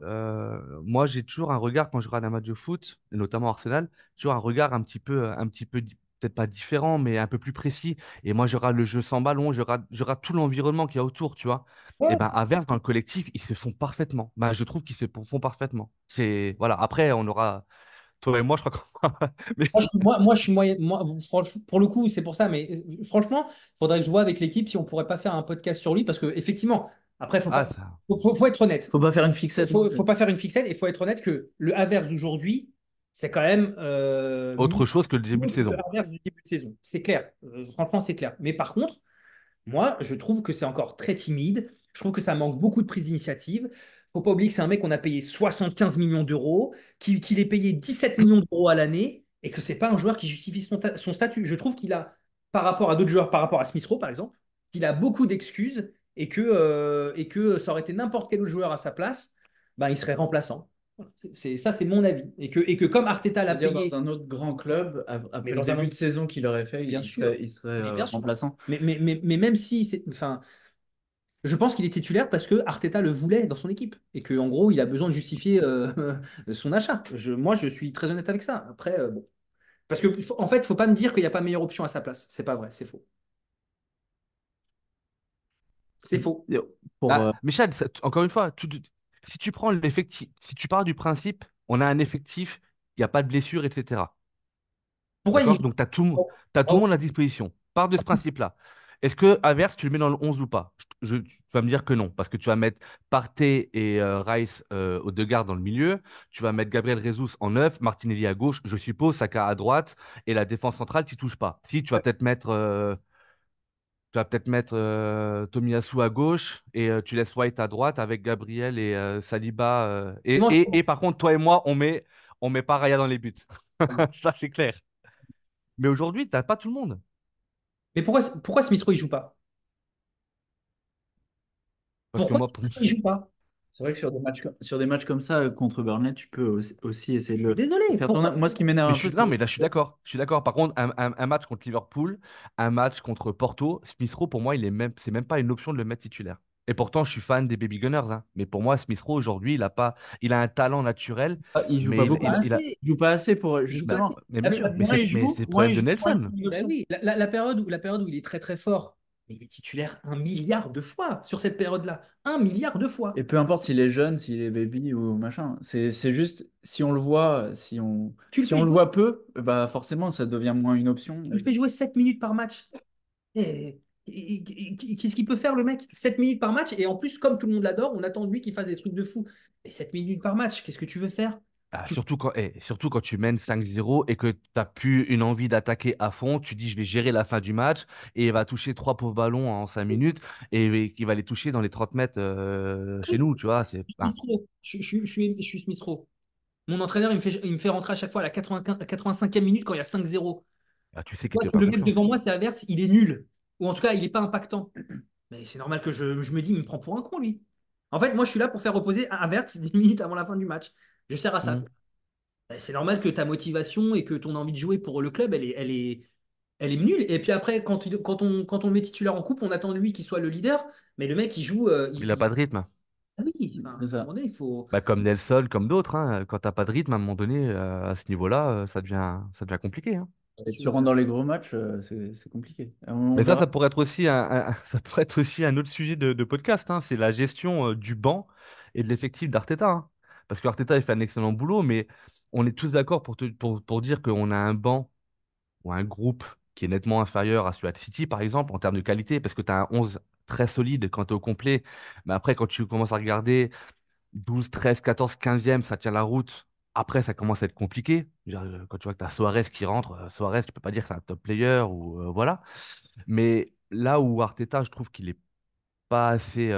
moi, j'ai toujours un regard quand je regarde un match de foot, et notamment Arsenal, toujours un regard un petit peu, peut-être pas différent, mais un peu plus précis. Et moi, je regarde le jeu sans ballon, je regarde tout l'environnement qu'il y a autour, tu vois. Et Ouais. ben, Average, dans le collectif, ils se font parfaitement. Ben, je trouve qu'ils se font parfaitement. Voilà. Après, on aura toi et moi, je crois qu'on mais Moi, je suis moyen. Pour le coup, c'est pour ça. Mais franchement, il faudrait que je vois avec l'équipe si on pourrait pas faire un podcast sur lui. Parce que, effectivement, après, ah ça. faut être honnête. Faut pas faire une fixette non Faut plus. pas faire une fixette et il faut être honnête que le Havers d'aujourd'hui, c'est quand même Autre chose que le début mieux de que le saison. Havers du début de saison. C'est clair. Franchement, c'est clair. Mais par contre, moi, je trouve que c'est encore très timide. Je trouve que ça manque beaucoup de prise d'initiative. Faut pas oublier que c'est un mec qu'on a payé 75 millions d'euros, qu'il est payé 17 millions d'euros à l'année, et que c'est pas un joueur qui justifie son statut. Je trouve qu'il a, par rapport à d'autres joueurs, par rapport à Smith Rowe, par exemple, qu'il a beaucoup d'excuses et que ça aurait été n'importe quel autre joueur à sa place, ben, il serait remplaçant. Ça, c'est mon avis. Et que comme Arteta l'a C'est-à-dire dans payé, un autre grand club, mais après le dans un début autre, de saison qu'il aurait fait, bien sûr, il serait mais bien sûr. remplaçant. Mais même si c'est, enfin, je pense qu'il est titulaire parce que Arteta le voulait dans son équipe et que en gros il a besoin de justifier son achat. Moi, je suis très honnête avec ça. Après, bon. Parce que en fait, faut pas me dire qu'il n'y a pas meilleure option à sa place. C'est pas vrai, c'est faux. C'est faux. Et Pour, Ah, Michel, encore une fois, si tu prends l'effectif, si tu pars du principe, on a un effectif, il n'y a pas de blessure, etc. Pourquoi il D'accord? joue? Donc, t'as tout le Oh, monde à disposition. Pars de ce principe-là. Est-ce que Havertz, tu le mets dans le 11 ou pas? Tu vas me dire que non, parce que tu vas mettre Partey et Rice aux deux gardes dans le milieu. Tu vas mettre Gabriel Jesus en 9, Martinelli à gauche, je suppose, Saka à droite, et la défense centrale, tu touches pas. Si, tu vas peut-être mettre Tomiyasu à gauche et tu laisses White à droite avec Gabriel et Saliba. Et par contre, toi et moi, on met pas Raya dans les buts. Ça, c'est clair. Mais aujourd'hui, t'as pas tout le monde. mais pourquoi Smith Rowe il joue pas? Parce que Pourquoi moi, Smith Rowe il joue pas? C'est vrai que sur des matchs comme ça contre Burnley, tu peux aussi essayer Je suis désolé. de faire tourner. Pourquoi? Moi, ce qui m'énerve un peu, non, mais là, je suis d'accord. Je suis d'accord. Par contre, un match contre Liverpool, un match contre Porto, Smith Rowe, pour moi, c'est même pas une option de le mettre titulaire. Et pourtant, je suis fan des Baby Gunners, hein. Mais pour moi, Smith Rowe, aujourd'hui, il a un talent naturel, il joue pas mais beaucoup. Pas il a. assez. Il joue pas assez pour Il joue pas Bah, assez. justement. mais bien sûr, mais c'est le Moins problème il de joue, moins Nelson. c'est une Ben option. oui, la période où il est très fort, mais il est titulaire 1 milliard de fois sur cette période-là. 1 milliard de Et fois. peu importe s'il est jeune, s'il est baby ou machin, c'est juste si on le voit, Tu le si fais on le jouer, voit peu, bah forcément ça devient moins une option. tu le fais jouer 7 minutes par match. Qu'est-ce qu'il peut faire le mec? 7 minutes par match et en plus, comme tout le monde l'adore, on attend de lui qu'il fasse des trucs de fou. Mais 7 minutes par match, qu'est-ce que tu veux faire? Ah, Tu- surtout quand tu mènes 5-0 et que tu n'as plus une envie d'attaquer à fond, tu dis je vais gérer la fin du match et il va toucher trois pauvres ballons en 5 minutes et qu'il va les toucher dans les 30 mètres chez nous, tu vois. Smith Rowe. Je suis Smith Rowe. Mon entraîneur, il me fait rentrer à chaque fois à la 85e minute quand il y a 5-0. ah, tu sais Tu qu'il vois te fait que pas le mec confiance. devant moi, c'est Havertz, il est nul. Ou en tout cas, il n'est pas impactant. Mais c'est normal que je me dis, il me prend pour un con, lui. En fait, moi, je suis là pour faire reposer Havertz 10 minutes avant la fin du match. Je sers à ça, Hmm. quoi. Ben, c'est normal que ta motivation et que ton envie de jouer pour le club, elle est nulle. Et puis après, quand on le met titulaire en coupe, on attend de lui qu'il soit le leader. Mais le mec, il joue. Il a pas de rythme. Ah oui, enfin, à C'est un ça. moment donné, il faut. Bah, comme Nelson, comme d'autres, hein. Quand t'as pas de rythme, à un moment donné, à ce niveau-là, ça devient compliqué, hein. Et tu rentres Tu- dans les gros matchs, c'est compliqué. On Mais ça, verra. ça pourrait être aussi ça pourrait être aussi un autre sujet de podcast, hein. C'est la gestion du banc et de l'effectif d'Arteta, hein. Parce que Arteta, il fait un excellent boulot, mais on est tous d'accord pour dire qu'on a un banc ou un groupe qui est nettement inférieur à celui de City, par exemple, en termes de qualité, parce que tu as un 11 très solide quand tu es au complet. Mais après, quand tu commences à regarder 12, 13, 14, 15e, ça tient la route. Après, ça commence à être compliqué. Je veux dire, quand tu vois que tu as Suarez qui rentre, Suarez, tu peux pas dire que c'est un top player ou voilà. Mais là où Arteta, je trouve qu'il est pas assez,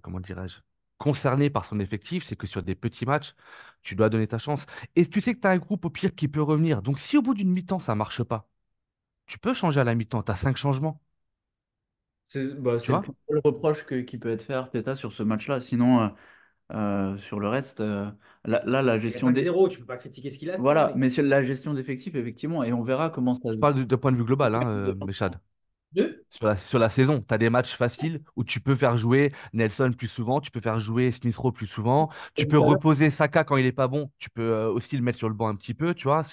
comment dirais-je, concerné par son effectif, c'est que sur des petits matchs, tu dois donner ta chance. Et tu sais que tu as un groupe au pire qui peut revenir. Donc si au bout d'une mi-temps, ça marche pas, tu peux changer à la mi-temps. Tu as 5 changements, tu C'est le vois? plus gros reproche qui peut être fait à Arteta sur ce match-là. Sinon, sur le reste, la Il n'y a gestion pas que des. zéro, tu peux pas critiquer ce qu'il a fait, Voilà, mais mais sur la gestion d'effectifs, effectivement, et on verra comment ça Je se. parle de point de vue global, hein, Mechad. deux. Sur la saison, tu as des matchs faciles où tu peux faire jouer Nelson plus souvent, tu peux faire jouer Smith Rowe plus souvent, tu peux Tout à l'heure. reposer Saka quand il est pas bon, tu peux aussi le mettre sur le banc un petit peu, tu vois,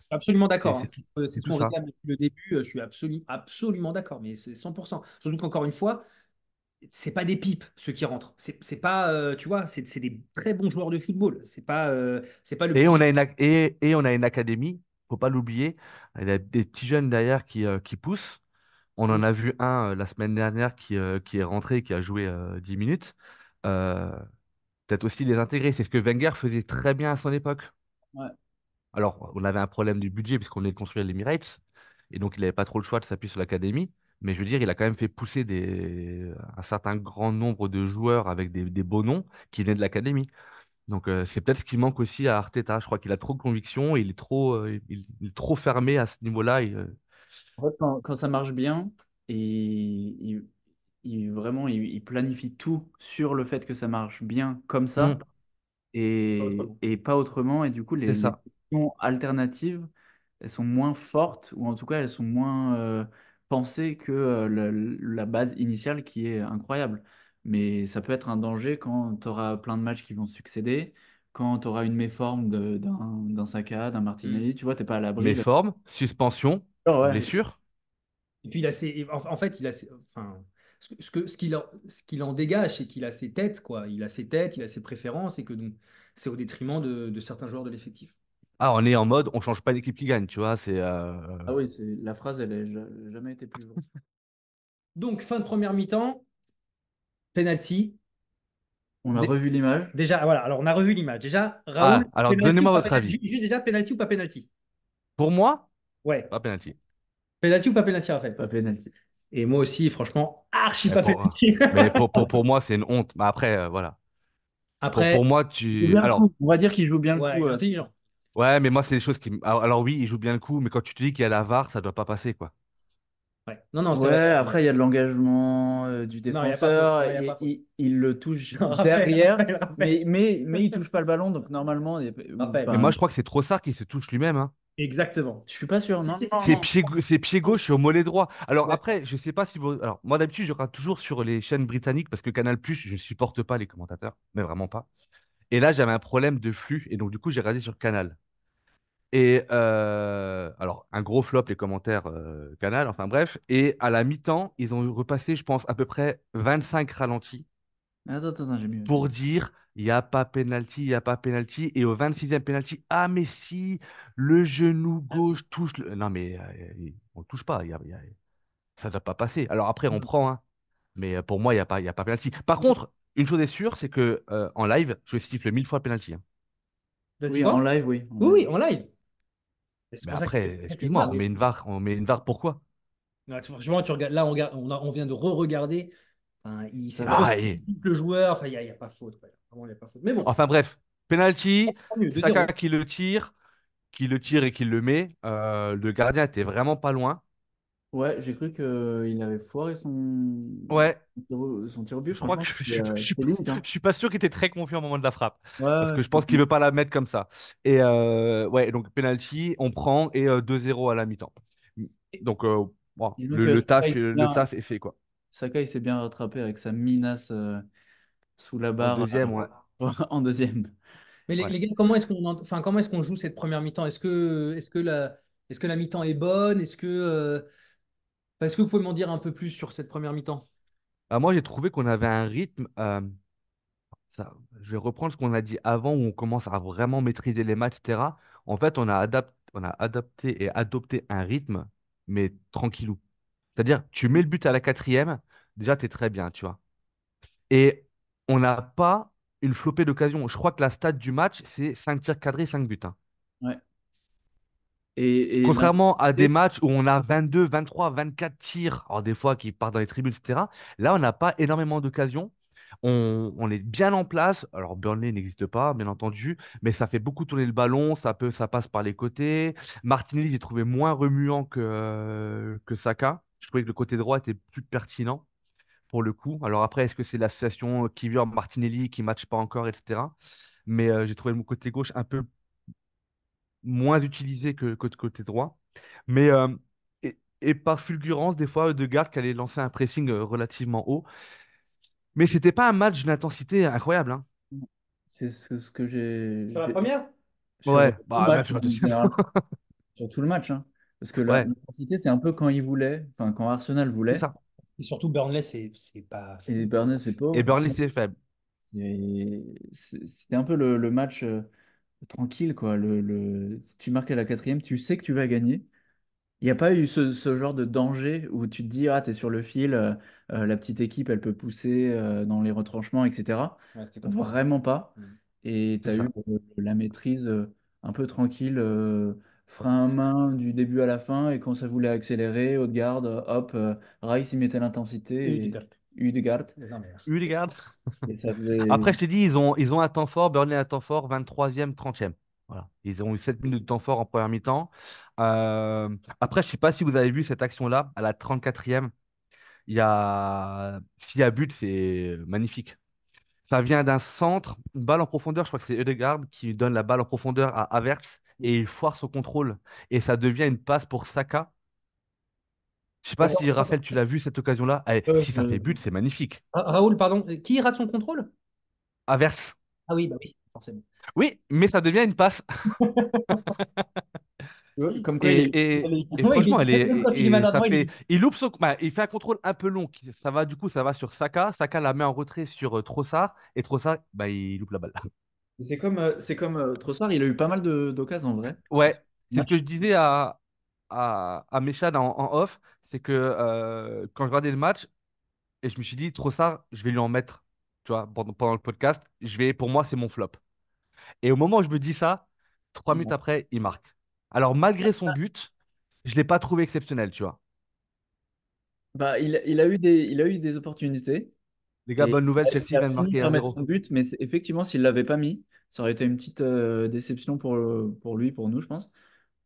Absolument c'est, d'accord, hein. c'est C'est c'est ce tout qu'on ça. réclame depuis le début. Je suis absolument d'accord, mais c'est 100%. Surtout qu'encore une fois, c'est pas des pipes ceux qui rentrent. C'est pas, tu vois, c'est des très bons joueurs de football. C'est pas le Et on petit. a et on a une académie, faut pas l'oublier. Il y a des petits jeunes derrière qui poussent. On en a vu un la semaine dernière qui est rentré, qui a joué 10 minutes. Euh, Peut-être aussi les intégrer. C'est ce que Wenger faisait très bien à son époque. Ouais. Alors, on avait un problème du budget puisqu'on est de construire l'Emirates. Et donc, il n'avait pas trop le choix de s'appuyer sur l'académie. Mais je veux dire, il a quand même fait pousser un certain grand nombre de joueurs avec des beaux noms qui venaient de l'académie. Donc, c'est peut-être ce qui manque aussi à Arteta. Je crois qu'il a trop de conviction et il est trop fermé à ce niveau-là. En fait, quand ça marche bien, vraiment, il planifie tout sur le fait que ça marche bien comme ça Hmm, Pas autrement. et pas autrement. Et du coup, c'est les ça. options alternatives, elles sont moins fortes ou en tout cas, elles sont moins pensées que la base initiale qui est incroyable. Mais ça peut être un danger quand tu auras plein de matchs qui vont se succéder, quand tu auras une méforme d'un Saka, d'un Mm. Martinelli. Tu vois, tu n'es pas à l'abri. Méforme, suspension, Ouais, blessure. Et puis en fait, enfin, ce qu'il en dégage, c'est qu'il a ses têtes, quoi. Il a ses têtes, il a ses préférences, et que donc c'est au détriment de certains joueurs de l'effectif. Ah, on est en mode, on change pas d'équipe qui gagne, tu vois. ah oui, la phrase, elle n'a jamais été plus vraie. Donc fin de première mi-temps, penalty. On a Dé- revu l'image. Déjà, voilà. Alors on a revu l'image. Déjà, Raoul, Ah, alors penalty ou donnez-moi pas votre penalty? avis. Juste déjà penalty ou pas penalty? Pour moi, Ouais. pas penalty. Penalty ou pas penalty, Raphaël? Pas penalty. Et moi aussi, franchement, archi Mais pas penalty. pour moi, c'est une honte. Mais après, voilà. Pour Après, moi, Il joue bien le Alors, coup. On va dire qu'il joue bien le ouais, coup. il est intelligent. ouais, mais moi, c'est des choses qui. Alors oui, il joue bien le coup, mais quand tu te dis qu'il y a la VAR, ça doit pas passer, quoi. Ouais. Non, non, c'est vrai. Ouais, après, il y a de l'engagement du Non, il n'y a pas faute. défenseur. Non, il n'y a pas Et, faute. il le touche Non, derrière, Raphaël. mais il touche pas le ballon. Donc, normalement, Raphaël. Mais moi, enfin, je crois que c'est trop ça qui se touche lui-même, hein. Exactement. je suis pas sûr. Non, non, C'est non. pied gauche au mollet droit. Alors Ouais. après, je sais pas si vous. Alors moi d'habitude, je regarde toujours sur les chaînes britanniques parce que Canal+, je supporte pas les commentateurs, mais vraiment pas. Et là, j'avais un problème de flux et donc du coup, j'ai regardé sur Canal. Et alors un gros flop les commentaires Canal, enfin bref. Et à la mi-temps, ils ont repassé, je pense, à peu près 25 ralentis Attends, j'ai mieux. pour dire il n'y a pas penalty, il n'y a pas penalty. Et au 26e penalty, ah mais si, le genou gauche touche Non mais on ne touche pas, ça ne doit pas passer. Alors après, on prend, hein. Mais pour moi, il y a pas penalty. Par contre, une chose est sûre, c'est que en live, je siffle 1000 fois penalty, hein. T'as dit Oui, en quoi? live, oui. En Oui, live. oui, en live. Et c'est Mais pour ça après, qu'il y a une excuse-moi, VAR. on met une VAR pourquoi? Ouais, franchement, tu regardes, là, on vient de re-regarder. Enfin, il s'est Ça trop va. Ah, et- le joueur. Enfin, il y a pas faute, quoi. Vraiment, il n'y a pas faute. Mais bon, Enfin bref, penalty, tant mieux, 2-0. Saka qui le tire et qui le met. Le gardien était vraiment pas loin. Ouais, j'ai cru qu'il avait foiré Ouais, son tir au but. je crois que Franchement, c'était limite, hein. je suis pas sûr qu'il était très confiant au moment de la frappe. Ouais, Parce ouais, que je c'était pense qu'il limite. veut pas la mettre comme ça. Et ouais, donc penalty, on prend et 2-0 à la mi-temps. Donc bon, Disons que le taf est fait, quoi. Saka, il s'est bien rattrapé avec sa minace sous la En barre deuxième, ouais. en deuxième. Mais Ouais. les gars, comment est-ce qu'on joue cette première mi-temps? Est-ce que la mi-temps est bonne? Est-ce que vous pouvez m'en dire un peu plus sur cette première mi-temps? Moi, j'ai trouvé qu'on avait un rythme. Je vais reprendre ce qu'on a dit avant, où on commence à vraiment maîtriser les matchs, etc. En fait, on a adapté et adopté un rythme, mais tranquillou. C'est-à-dire, tu mets le but à la quatrième, déjà, tu es très bien, tu vois. Et on n'a pas une flopée d'occasions. Je crois que la stat du match, c'est 5 tirs cadrés, 5 buts, hein. Ouais. Et Contrairement à des l'intensité, matchs où on a 22, 23, 24 tirs, alors des fois qui partent dans les tribunes, etc. Là, on n'a pas énormément d'occasions. On est bien en place. Alors, Burnley n'existe pas, bien entendu, mais ça fait beaucoup tourner le ballon. Ça passe par les côtés. Martinelli, j'ai trouvé moins remuant que Saka. Je trouvais que le côté droit était plus pertinent pour le coup. Alors après, est-ce que c'est l'association Kivior-Martinelli qui ne matche pas encore, etc. Mais j'ai trouvé mon côté gauche un peu moins utilisé que de côté droit. Mais et par fulgurance, des fois, Ødegaard qui allait lancer un pressing relativement haut. Mais c'était pas un match d'une intensité incroyable, hein. c'est ce que j'ai Sur la première? sur Ouais, tout le bah même match, sur la en deuxième. général. Sur tout le match, hein. Parce que Ouais, l'intensité, c'est un peu quand il voulait, enfin quand Arsenal c'est voulait. ça. Et surtout, Burnley, c'est pas Et fou. Burnley, c'est Et pauvre. Burnley, c'est faible. C'était un peu le match tranquille, quoi. Si tu marques à la quatrième, tu sais que tu vas gagner. Il n'y a pas eu ce genre de danger où tu te dis, ah, t'es sur le fil, la petite équipe, elle peut pousser dans les retranchements, etc. Ouais, c'était contrôlé. Vraiment pas. Mm. Et tu C'est as eu ça. la maîtrise un peu tranquille, frein à main du début à la fin. Et quand ça voulait accélérer, Odegaard, hop, Rice, il mettait l'intensité et Ødegaard. Udegaard. Non, mais, Regarde. Et ça faisait. Après, je t'ai dit, ils ont un temps fort, Burnley un temps fort, 23e, 30e. Voilà. Ils ont eu 7 minutes de temps fort en première mi-temps. Euh, Après, je sais pas si vous avez vu cette action-là, à la 34e. S'il y a but, c'est magnifique. Ça vient d'un centre, une balle en profondeur. Je crois que c'est Ødegaard qui donne la balle en profondeur à Havertz et il foire son contrôle. Et ça devient une passe pour Saka. Je sais pas si Attends, Raphaël, tu l'as vu cette occasion-là. Eh, ouais, si ça fait but, c'est magnifique. Raoul, pardon, qui rate son contrôle? Havertz. Ah oui, bah oui, forcément. Oui, mais ça devient une passe. Comme quoi, Et, et, et Ouais, franchement, même quand il est ça maladroit, il fait. est. Il loupe il fait un contrôle un peu long. Du coup, ça va sur Saka. Saka la met en retrait sur Trossard. Et Trossard, bah, il loupe la balle. C'est comme Trossard, il a eu pas mal d'occasions en vrai dans ce Ouais, c'est ce que match. je disais à Mechad en off. C'est que quand je regardais le match, et je me suis dit, Trossard, je vais lui en mettre, tu vois, pendant le podcast. Pour moi, c'est mon flop. Et au moment où je me dis ça, 3 minutes après, il marque. Alors, malgré son but, je ne l'ai pas trouvé exceptionnel, tu vois. Bah, il a eu des opportunités Les gars, et bonne nouvelle, Chelsea il a vient de fini marquer par mettre 1-0. son but, mais effectivement, s'il ne l'avait pas mis, ça aurait été une petite déception pour lui, pour nous, je pense,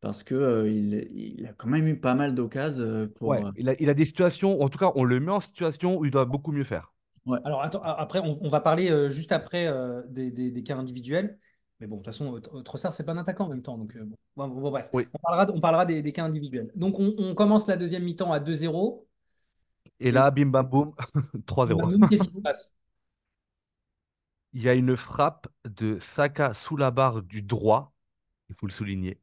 parce que il a quand même eu pas mal d'occasions pour. Ouais, il a des situations, en tout cas, on le met en situation où il doit beaucoup mieux faire. Ouais. Alors, attends, après, on va parler juste après des cas individuels. Mais bon, de toute façon, Trossard, c'est pas un attaquant en même temps. Donc, bon, bref, Oui. on parlera des cas individuels. Donc, on commence la deuxième mi-temps à 2-0. Et Et là, bim bam boum, 3-0. qu'est-ce qui se passe? Il y a une frappe de Saka sous la barre du droit, il faut le souligner.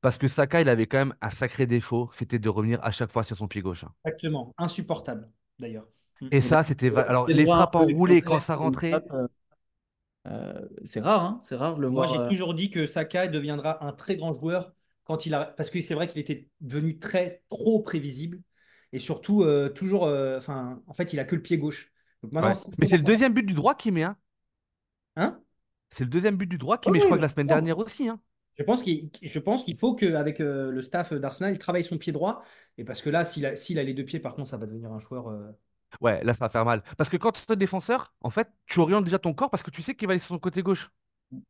Parce que Saka, il avait quand même un sacré défaut, c'était de revenir à chaque fois sur son pied gauche, hein. Exactement. Insupportable, d'ailleurs. Et Il a ça, Alors, pied les droit un frappes peu enroulées, excentré, quand ça il rentrait, tape, c'est rare, hein, c'est rare de le Moi, voir. j'ai toujours dit que Saka deviendra un très grand joueur parce que c'est vrai qu'il était devenu trop prévisible et surtout toujours. Enfin, en fait, il a que le pied gauche. Donc maintenant, ouais. s'il Mais c'est le commence deuxième but du droit qui met, hein. hein? C'est le deuxième but du droit qui Oui, met, je oui, crois que mais la semaine dernière aussi, hein. je pense qu'il faut qu'avec le staff d'Arsenal, il travaille son pied droit. Et parce que là, s'il a les deux pieds, par contre, ça va devenir un joueur. Ouais, là, ça va faire mal. Parce que quand tu es défenseur, en fait, tu orientes déjà ton corps parce que tu sais qu'il va aller sur son côté gauche.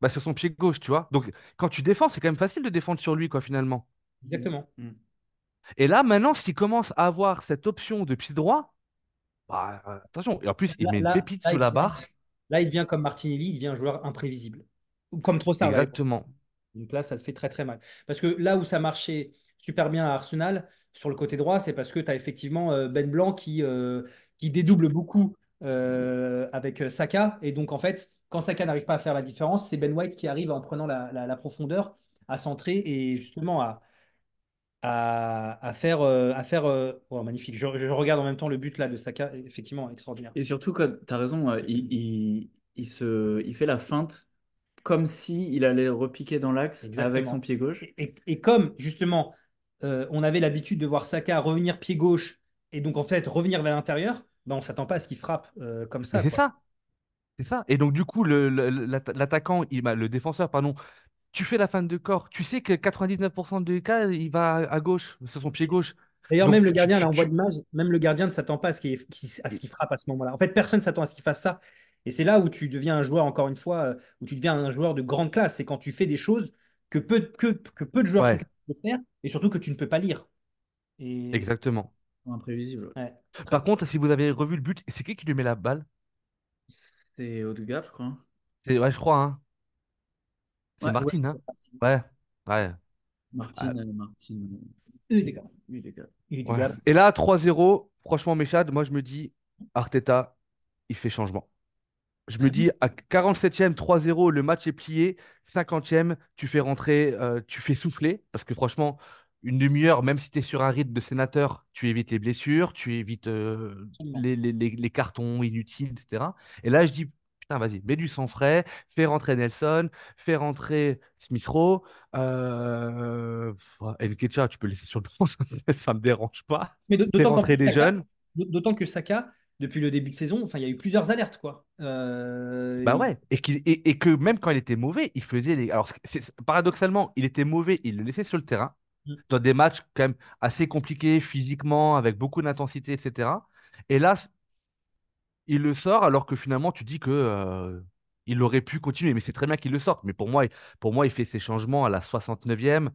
Bah, sur son pied gauche, tu vois. Donc, quand tu défends, c'est quand même facile de défendre sur lui, quoi, finalement. Exactement. Et là, maintenant, s'il commence à avoir cette option de pied droit, bah, attention. Et en plus, il Là, met une là, pépite là, sous il la devient, barre. là, il devient comme Martinelli, il devient un joueur imprévisible. Ou comme Trossard, d'ailleurs. Exactement. Donc là, ça te fait très très mal. Parce que là où ça marchait super bien à Arsenal, sur le côté droit, c'est parce que tu as effectivement Ben Blanc qui dédouble beaucoup avec Saka. Et donc, en fait, quand Saka n'arrive pas à faire la différence, c'est Ben White qui arrive en prenant la profondeur à centrer et justement à faire. Oh, magnifique. Je regarde en même temps le but là de Saka, effectivement extraordinaire. Et surtout, tu as raison, il fait la feinte comme si il allait repiquer dans l'axe avec son Exactement. pied gauche. Et comme justement, on avait l'habitude de voir Saka revenir pied gauche et donc en fait revenir vers l'intérieur, ben, on s'attend pas à ce qu'il frappe comme Mais ça, c'est quoi. ça, c'est ça. Et donc, du coup, l'attaquant, le défenseur, pardon, tu fais la fin de corps. Tu sais que 99% des cas, il va à gauche, sur son pied gauche. D'ailleurs, même Donc, le gardien, là, on voit l'image, même le gardien ne s'attend pas à ce qu'il frappe à ce moment-là. En fait, personne ne s'attend à ce qu'il fasse ça. Et c'est là où tu deviens un joueur, encore une fois, où tu deviens un joueur de grande classe. C'est quand tu fais des choses que peu de joueurs sont ouais, capables de faire et surtout que tu ne peux pas lire. Et exactement. Imprévisible. ouais, Par très. contre, si vous avez revu le but, c'est qui lui met la balle? C'est Odegaard, je crois. Ouais, je crois, hein. C'est Ouais, ouais, Martine, c'est hein? Ouais, ouais. Ah, Martine. Oui, les gars. Oui, les gars. Il du ouais. gars. Et là, 3-0, franchement, Méchad, moi, je me dis, Arteta, il fait changement. Je me Ah oui. dis, à 47e, 3-0, le match est plié. 50e, tu fais rentrer, tu fais souffler. Parce que franchement, une demi-heure, même si tu es sur un rythme de sénateur, tu évites les blessures, tu évites Absolument. les cartons inutiles, etc. Et là, je dis, putain, vas-y, mets du sang frais, fais rentrer Nelson, fais rentrer Smith Rowe. Nketiah, tu peux le laisser sur le banc, ça me dérange pas. Mais Fais d'autant qu'en plus, rentrer des Saka, jeunes. d'autant que Saka, depuis le début de saison, enfin, il y a eu plusieurs alertes, quoi. Bah ouais, et que même quand il était mauvais, il faisait les. Alors, paradoxalement, il était mauvais, il le laissait sur le terrain, dans des matchs quand même assez compliqués physiquement, avec beaucoup d'intensité, etc. Et là, il le sort, alors que finalement, tu dis que il aurait pu continuer, mais c'est très bien qu'il le sorte. Mais pour moi, il fait ses changements à la 69e.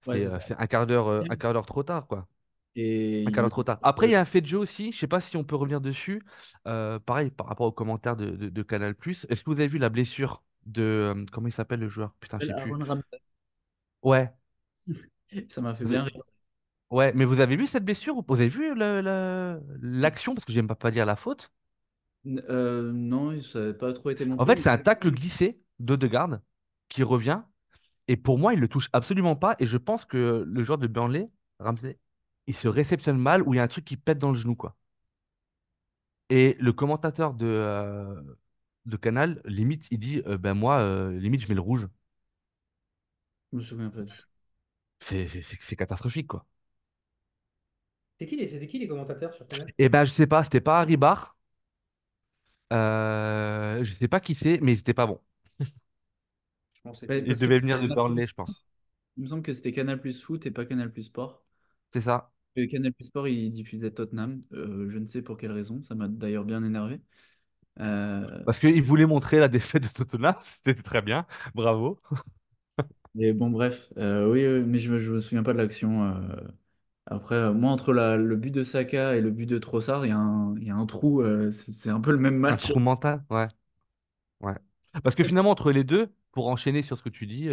Ouais, C'est c'est euh, ça. c'est un quart d'heure trop tard, quoi. Et Un quart il d'heure est trop tard. Après, il y a un fait de jeu aussi. Je sais pas si on peut revenir dessus. Pareil, par rapport aux commentaires de Canal+. Est-ce que vous avez vu la blessure de comment il s'appelle le joueur? Putain, je sais plus. Aaron Ramsey. Ouais. Ça m'a fait Vous bien avez- rire. Ouais, mais vous avez vu cette blessure? Vous avez vu l'action? Parce que j'aime pas dire la faute. Non, ça n'a pas trop été En montré. fait, c'est un tacle glissé d'Odegaard qui revient. Et pour moi, il le touche absolument pas. Et je pense que le joueur de Burnley, Ramsey, il se réceptionne mal ou il y a un truc qui pète dans le genou, quoi. Et le commentateur de Canal, limite, il dit ben moi, limite, je mets le rouge. Je me souviens pas du tout. C'est catastrophique, quoi. C'était qui les commentateurs sur Canal? Et ben, je sais pas, c'était pas Harry Barr. Je sais pas qui c'est, mais c'était pas bon. Je pensais. Ouais, Il parce que devait venir de Burnley, je pense. il me semble que c'était Canal Plus Foot et pas Canal Plus Sport. C'est ça. Et Canal Plus Sport, il diffusait Tottenham. Je ne sais pour quelle raison. Ça m'a d'ailleurs bien énervé. Euh, Parce qu'il voulait montrer la défaite de Tottenham, c'était très bien. Bravo. mais bon, bref. Oui, oui, mais je me souviens pas de l'action. Après, moi, entre le but de Saka et le but de Trossard, il y a un trou. C'est un peu le même Un match. trou mental, ouais. Ouais. Parce que finalement, entre les deux, pour enchaîner sur ce que tu dis,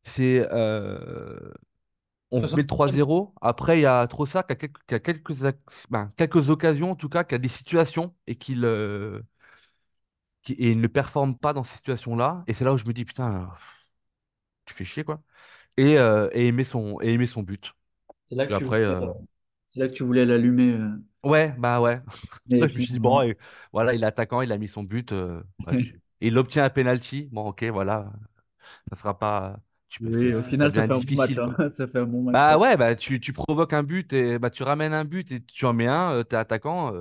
c'est on met le 60. 3-0. Après, il y a Trossard qui a quelques occasions, en tout cas, qui a des situations et et il ne performe pas dans ces situations-là. Et c'est là où je me dis, putain, tu fais chier, quoi. Et aimer son but. C'est là que Et tu après, voulais, c'est là que tu voulais l'allumer. ouais, bah ouais. C'est Mais ça que je me suis dit, bon, finalement, voilà, il est attaquant, il a mis son but. Et il obtient un penalty. Bon, ok, voilà. Ça sera pas. oui, au Ça final, ça devient fait un bon match, difficile, hein. quoi. Ça fait un bon match. Bah ouais, bah tu provoques un but et bah tu ramènes un but et tu en mets un, t'es attaquant.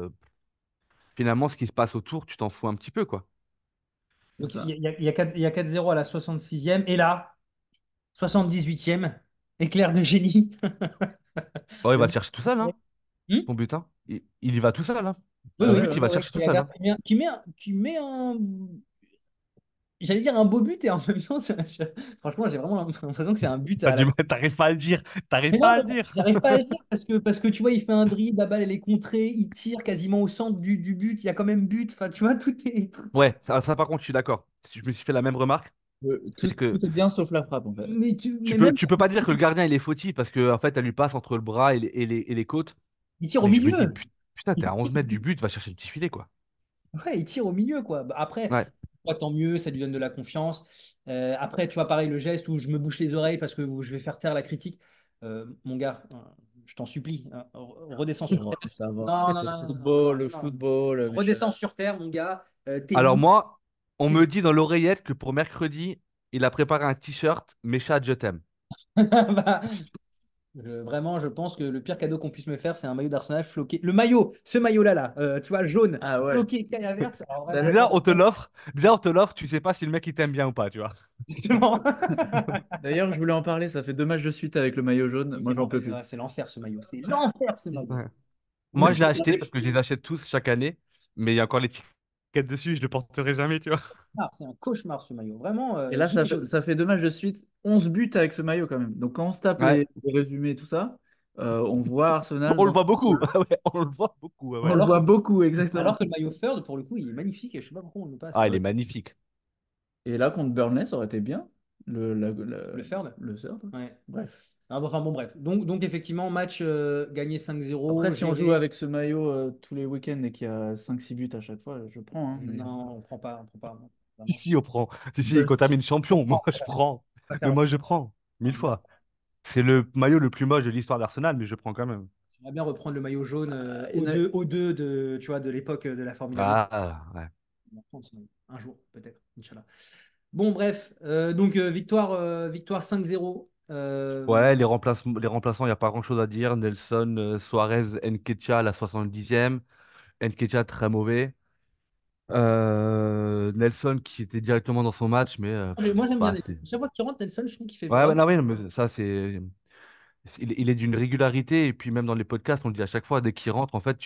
Finalement, ce qui se passe autour, tu t'en fous un petit peu, quoi. C'est Donc ça. il y a 4-0 à la 66e. Et là, 78e, éclair de génie. Oh, il va De- le chercher tout seul, hein, Hmm. ton but, hein. Il y va tout seul, hein. Oui, Ah Son oui, ouais, but, ouais. il va le oui. chercher tout Et seul, Agathe hein. qui met un. J'allais dire un beau but et en même temps, franchement, j'ai vraiment l'impression que c'est un but T'as à la. du mal, t'arrives pas à le dire. T'arrives Mais non, pas à mais le dire. j'arrive pas à le dire parce que tu vois, il fait un dribble, la balle elle est contrée, il tire quasiment au centre du but, il y a quand même but. Enfin, tu vois, tout est. Ouais, ça par contre, je suis d'accord. Si je me suis fait la même remarque. Tout, C'est que tout est bien sauf la frappe, en fait. Mais même, tu peux pas dire que le gardien il est fautif parce que en fait, elle lui passe entre le bras et les côtes. il tire au Mais je me dis, milieu. putain, t'es à 11 mètres du but, va chercher le petit filet, quoi. Ouais, il tire au milieu, quoi. Bah, après, Ouais. moi, tant mieux, ça lui donne de la confiance. Après, tu vois, pareil, le geste où je me bouche les oreilles parce que je vais faire taire la critique. Mon gars, je t'en supplie, hein, redescends sur Oh, terre. ça va. Non, non, C'est non, le non, non, football, non, le non. football, Michel. Redescends sur terre, mon gars. T'es Alors limite. moi, on C'est- me dit dans l'oreillette que pour mercredi, il a préparé un t-shirt Méchat, je t'aime. Bah, vraiment, je pense que le pire cadeau qu'on puisse me faire, c'est un maillot d'Arsenal floqué. Le maillot, ce maillot-là, là, tu vois, jaune, Ah ouais. floqué, Kai Havertz. Alors vraiment, je D'ailleurs, pense que Déjà, on te l'offre, tu sais pas si le mec il t'aime bien ou pas, tu vois. exactement. d'ailleurs, je voulais en parler. Ça fait 2 matchs de suite avec le maillot jaune. Moi, j'en peux plus. C'est l'enfer ce maillot. C'est l'enfer ce maillot. Ouais. Moi, Même je l'ai pour acheté parce que je les achète tous chaque année, mais il y a encore l'étiquette dessus, je le porterai jamais, tu vois. c'est un cauchemar ce maillot. Vraiment, Et là, gilet jaune. ça fait 2 matchs de suite, 11 buts avec ce maillot quand même. Donc quand on se tape Ouais. les résumés et tout ça, on voit Arsenal On le dans... voit beaucoup. Ah ouais, on le voit beaucoup. Ouais, On ouais. le Alors que, voit beaucoup, alors exactement. que le maillot third, pour le coup, il est magnifique et je sais pas pourquoi on ne le passe. Ah, il est magnifique. Et là, contre Burnley, ça aurait été bien. Le third? Le third. Ouais. Bref. Ah, bon, enfin bon, bref. Donc effectivement, match gagné Après, 5-0, si on joue géré. avec ce maillot tous les week-ends et qu'il y a 5-6 buts à chaque fois, je prends, hein, mais... Non, on prend pas, on prend pas. Si, Vraiment, si, on prend. Si, si, Bah, quand t'as mis si. une champion, moi, je prends. on va faire Mais la moi, je prends. Mille on fois. C'est le maillot le plus moche de l'histoire d'Arsenal, mais je prends quand même. va bien reprendre le maillot jaune Et O2 de, tu vois, de l'époque de la Formidable Époque. Ah, ouais. On va reprendre ce maillot. Un jour, peut-être, Inch'Allah. Bon, bref. Donc, victoire 5-0. Ouais, les remplaçants, il n'y a pas grand-chose à dire. Nelson, Suarez, Nketiah à la 70e. Nketiah très mauvais. Nelson qui était directement dans son match, mais Moi, j'aime bien pas Nelson. assez. Chaque fois qu'il rentre, Nelson, je trouve qu'il fait Ouais, ouais, vraiment. non, ouais, non, mais ça, c'est. Il est d'une régularité, et puis même dans les podcasts, on le dit à chaque fois, dès qu'il rentre, en fait,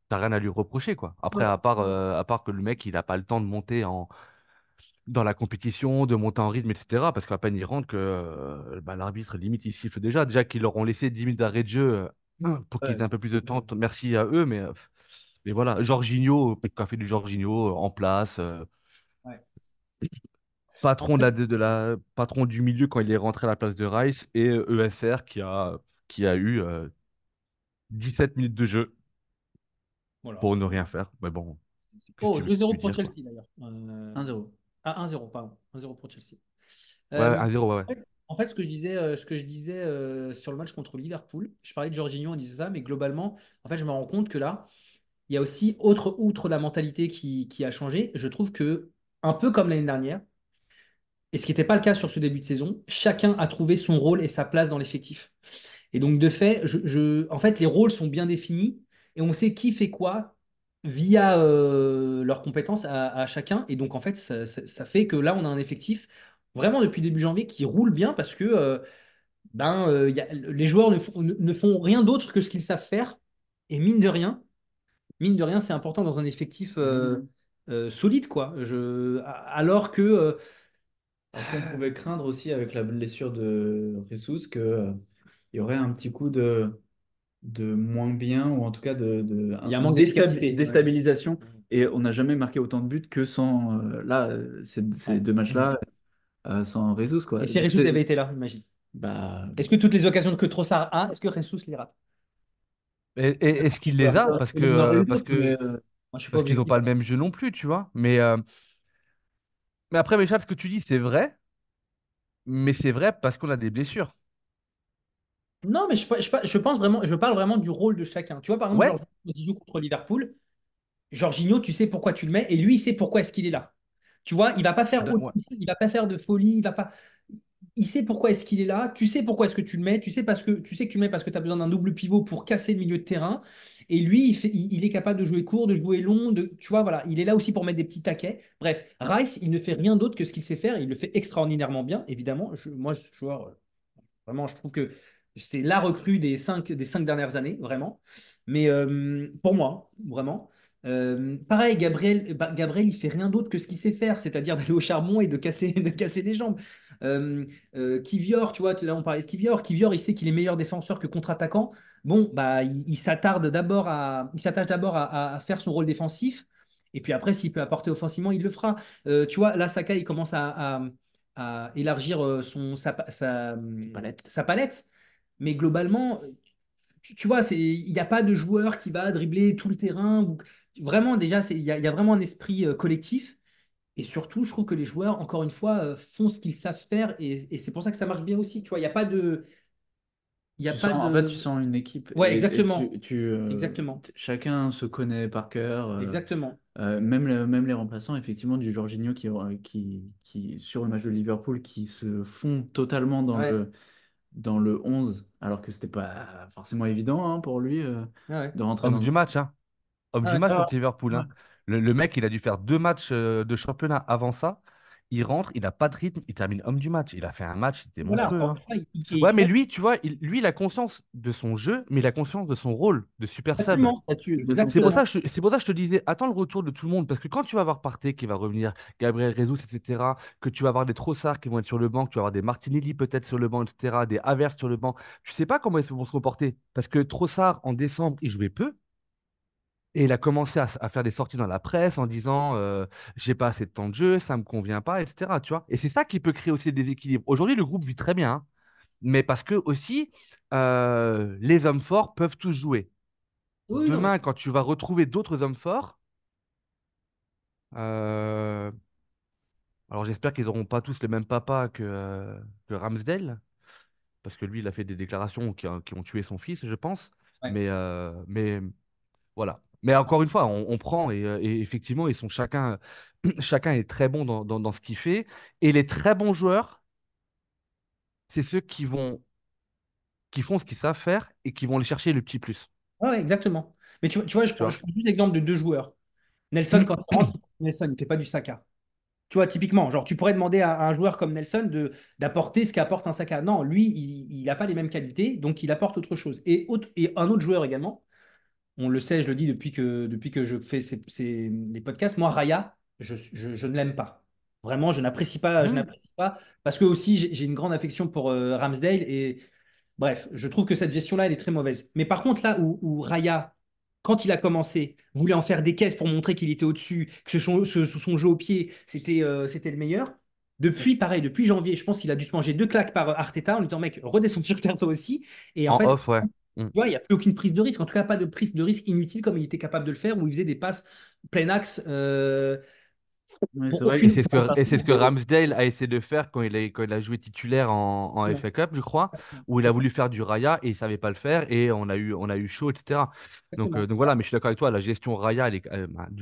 t'as rien à lui reprocher, quoi. Après, Ouais. à part que le mec, il n'a pas le temps de monter dans la compétition, de monter en rythme, etc. Parce qu'à peine il rentre que bah, l'arbitre, limite, il siffle déjà. Déjà qu'ils leur ont laissé 10 minutes d'arrêt de jeu pour qu'ils ouais, aient un peu plus de temps. Merci à eux, mais voilà. Jorginho, qui a fait du Jorginho en place. Ouais. En Patron fait, patron du milieu quand il est rentré à la place de Rice. Et ESR qui a eu 17 minutes de jeu voilà. pour ne rien faire. Mais bon, qu'est-ce que Oh, tu veux 2-0 lui pour dire, quoi. Chelsea, d'ailleurs. 1-0. Ah, 1-0, pardon. 1-0 pour Chelsea. Ouais, Euh, 1-0, ouais, ouais. en fait, ce que je disais sur le match contre Liverpool, je parlais de Jorginho, on disait ça, mais globalement, en fait, je me rends compte que là, il y a aussi, outre la mentalité qui a changé, je trouve que, un peu comme l'année dernière, et ce qui n'était pas le cas sur ce début de saison, chacun a trouvé son rôle et sa place dans l'effectif. Et donc, de fait, en fait, les rôles sont bien définis et on sait qui fait quoi via leurs compétences à chacun. Et donc, en fait, ça fait que là, on a un effectif vraiment depuis début janvier qui roule bien parce que les joueurs ne font rien d'autre que ce qu'ils savent faire. Et mine de rien, c'est important dans un effectif solide, quoi. Alors que Après, on pouvait craindre aussi avec la blessure de Jesus que, il y aurait un petit coup de moins bien, ou en tout cas il y a un une manque d'efficacité. Ouais. déstabilisation. Et on n'a jamais marqué autant de buts que sans, ces Ouais. 2 matchs-là, sans Jesus, quoi. Et si Donc Ressus avait été là, imagine. bah, Est-ce que toutes les occasions que Trossard a, est-ce que Ressus les rate? Est-ce qu'il les a? il en aurait eu Parce d'autres, mais Moi, je suis pas qu'ils n'ont objectif pas le là-dessus. même jeu non plus, tu vois. Mais après, Méchal, ce que tu dis, c'est vrai, mais c'est vrai parce qu'on a des blessures. Non, mais je pense vraiment, je parle vraiment du rôle de chacun. Tu vois, par exemple, Ouais, Jorginho, quand il joue contre Liverpool, Jorginho, tu sais pourquoi tu le mets et lui, il sait pourquoi est-ce qu'il est là. Tu vois, il va pas faire autre ouais. chose, il va pas faire de folie, il va pas. Il sait pourquoi est-ce qu'il est là, tu sais pourquoi est-ce que tu le mets, tu sais que tu le mets parce que tu as besoin d'un double pivot pour casser le milieu de terrain. Et lui, il est capable de jouer court, de jouer long, tu vois, voilà, il est là aussi pour mettre des petits taquets. Bref, Rice, il ne fait rien d'autre que ce qu'il sait faire, il le fait extraordinairement bien, évidemment. Moi, ce joueur, vraiment, je trouve que c'est la recrue des cinq dernières années, vraiment. Mais pour moi, vraiment. Pareil, Gabriel, il fait rien d'autre que ce qu'il sait faire, c'est-à-dire d'aller au charbon et de casser, de casser des jambes. Kivior, tu vois, là on parlait de Kivior. Kivior, il sait qu'il est meilleur défenseur que contre-attaquant. Bon, bah, il s'attache d'abord à faire son rôle défensif. Et puis après, s'il peut apporter offensivement, il le fera. Tu vois, là, Saka, il commence à élargir Palette. sa palette. Mais globalement, tu vois, il n'y a pas de joueur qui va dribbler tout le terrain. Vraiment, déjà, il y a vraiment un esprit collectif. Et surtout, je trouve que les joueurs, encore une fois, font ce qu'ils savent faire. Et c'est pour ça que ça marche bien aussi. Tu vois, il n'y a pas de. Il y a Tu pas sens, en fait, tu de. sens une équipe Ouais, exactement. Exactement. chacun se connaît par cœur. Exactement. Même les remplaçants, effectivement, du Jorginho sur le match de Liverpool, qui se font totalement Ouais, dans le 11 alors que c'était pas forcément évident hein, pour lui ouais, de rentrer Homme dans du un. match, hein. Homme ouais. du match Ouais, contre Liverpool, ouais. hein. Le mec, il a dû faire 2 matchs de championnat avant ça. Il rentre, il n'a pas de rythme, il termine homme du match. Il a fait un match, c'était Voilà, monstrueux, encore hein. une fois, Ouais, mais lui, tu vois, lui, il a conscience de son jeu, mais il a conscience de son rôle de super sub. exactement. Statut de son statut. Exactement. C'est pour ça que je te disais, attends le retour de tout le monde, parce que quand tu vas avoir Partey qui va revenir, Gabriel Jesus, etc., que tu vas avoir des Trossard qui vont être sur le banc, que tu vas avoir des Martinelli peut-être sur le banc, etc., des Havertz sur le banc, tu sais pas comment ils vont se comporter. Parce que Trossard, en décembre, il jouait peu, et il a commencé à faire des sorties dans la presse en disant j'ai pas assez de temps de jeu, ça me convient pas, etc. Tu vois. Et c'est ça qui peut créer aussi des déséquilibres. Aujourd'hui, le groupe vit très bien, hein, mais parce que aussi les hommes forts peuvent tous jouer. Oui, non, mais Demain, quand tu vas retrouver d'autres hommes forts, euh, alors j'espère qu'ils n'auront pas tous le même papa que Ramsdale, parce que lui, il a fait des déclarations qui ont tué son fils, je pense. ouais. Mais voilà. Mais encore une fois, on prend et effectivement, ils sont chacun, chacun est très bon dans ce qu'il fait. Et les très bons joueurs, c'est ceux qui font ce qu'ils savent faire et qui vont aller chercher le petit plus. Ouais, ouais, exactement. Mais tu vois, Tu je vois? prends juste l'exemple de deux joueurs. Nelson, quand il rentre, Nelson, il ne fait pas du Saka. Tu vois, typiquement, genre, tu pourrais demander à un joueur comme Nelson d'apporter ce qu'apporte un Saka. Non, lui, il n'a pas les mêmes qualités, donc il apporte autre chose. Et un autre joueur également, on le sait, je le dis depuis que je fais les podcasts, moi, Raya, je ne l'aime pas. Vraiment, je Hmm. n'apprécie pas, parce que aussi, j'ai une grande affection pour Ramsdale, et bref, je trouve que cette gestion-là, elle est très mauvaise. Mais par contre, là où Raya, quand il a commencé, voulait en faire des caisses pour montrer qu'il était au-dessus, que son jeu au pied, c'était le meilleur. Depuis, pareil, depuis janvier, je pense qu'il a dû se manger deux claques par Arteta en lui disant, mec, redescends sur terre toi aussi. Et en En fait, off, ouais. Hmm. tu vois, il n'y a plus aucune prise de risque. En tout cas, pas de prise de risque inutile comme il était capable de le faire, où il faisait des passes plein axe Ouais, c'est pour vrai aucune. que c'est pas Et c'est ce que facile. Ramsdale a essayé de faire quand il a joué titulaire en FA Cup, je crois, où il a voulu faire du Raya et il savait pas le faire et on a eu chaud, etc. Exactement. Donc voilà, mais je suis d'accord avec toi, la gestion Raya, du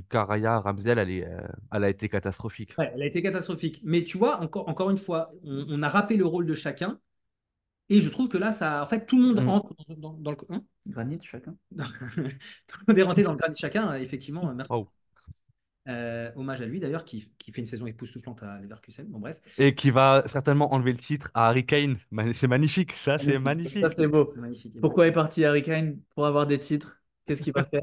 cas Raya, Ramsdale, elle a été catastrophique. Ouais, elle a été catastrophique. Mais tu vois, encore une fois, on a rappelé le rôle de chacun. Et je trouve que là, ça, en fait, tout le monde Mm. entre dans le. Hein. Granit chacun. Tout le monde est rentré dans le crâne de chacun, effectivement. Merci. Waouh. Hommage à lui d'ailleurs, qui fait une saison époustouflante à Leverkusen. Bon, bref. Et qui va certainement enlever le titre à Harry Kane. C'est magnifique, ça c'est Magnifique. Ça, magnifique. c'est beau. C'est magnifique. Pourquoi est parti Harry Kane? Pour avoir des titres. Qu'est-ce qu'il va faire?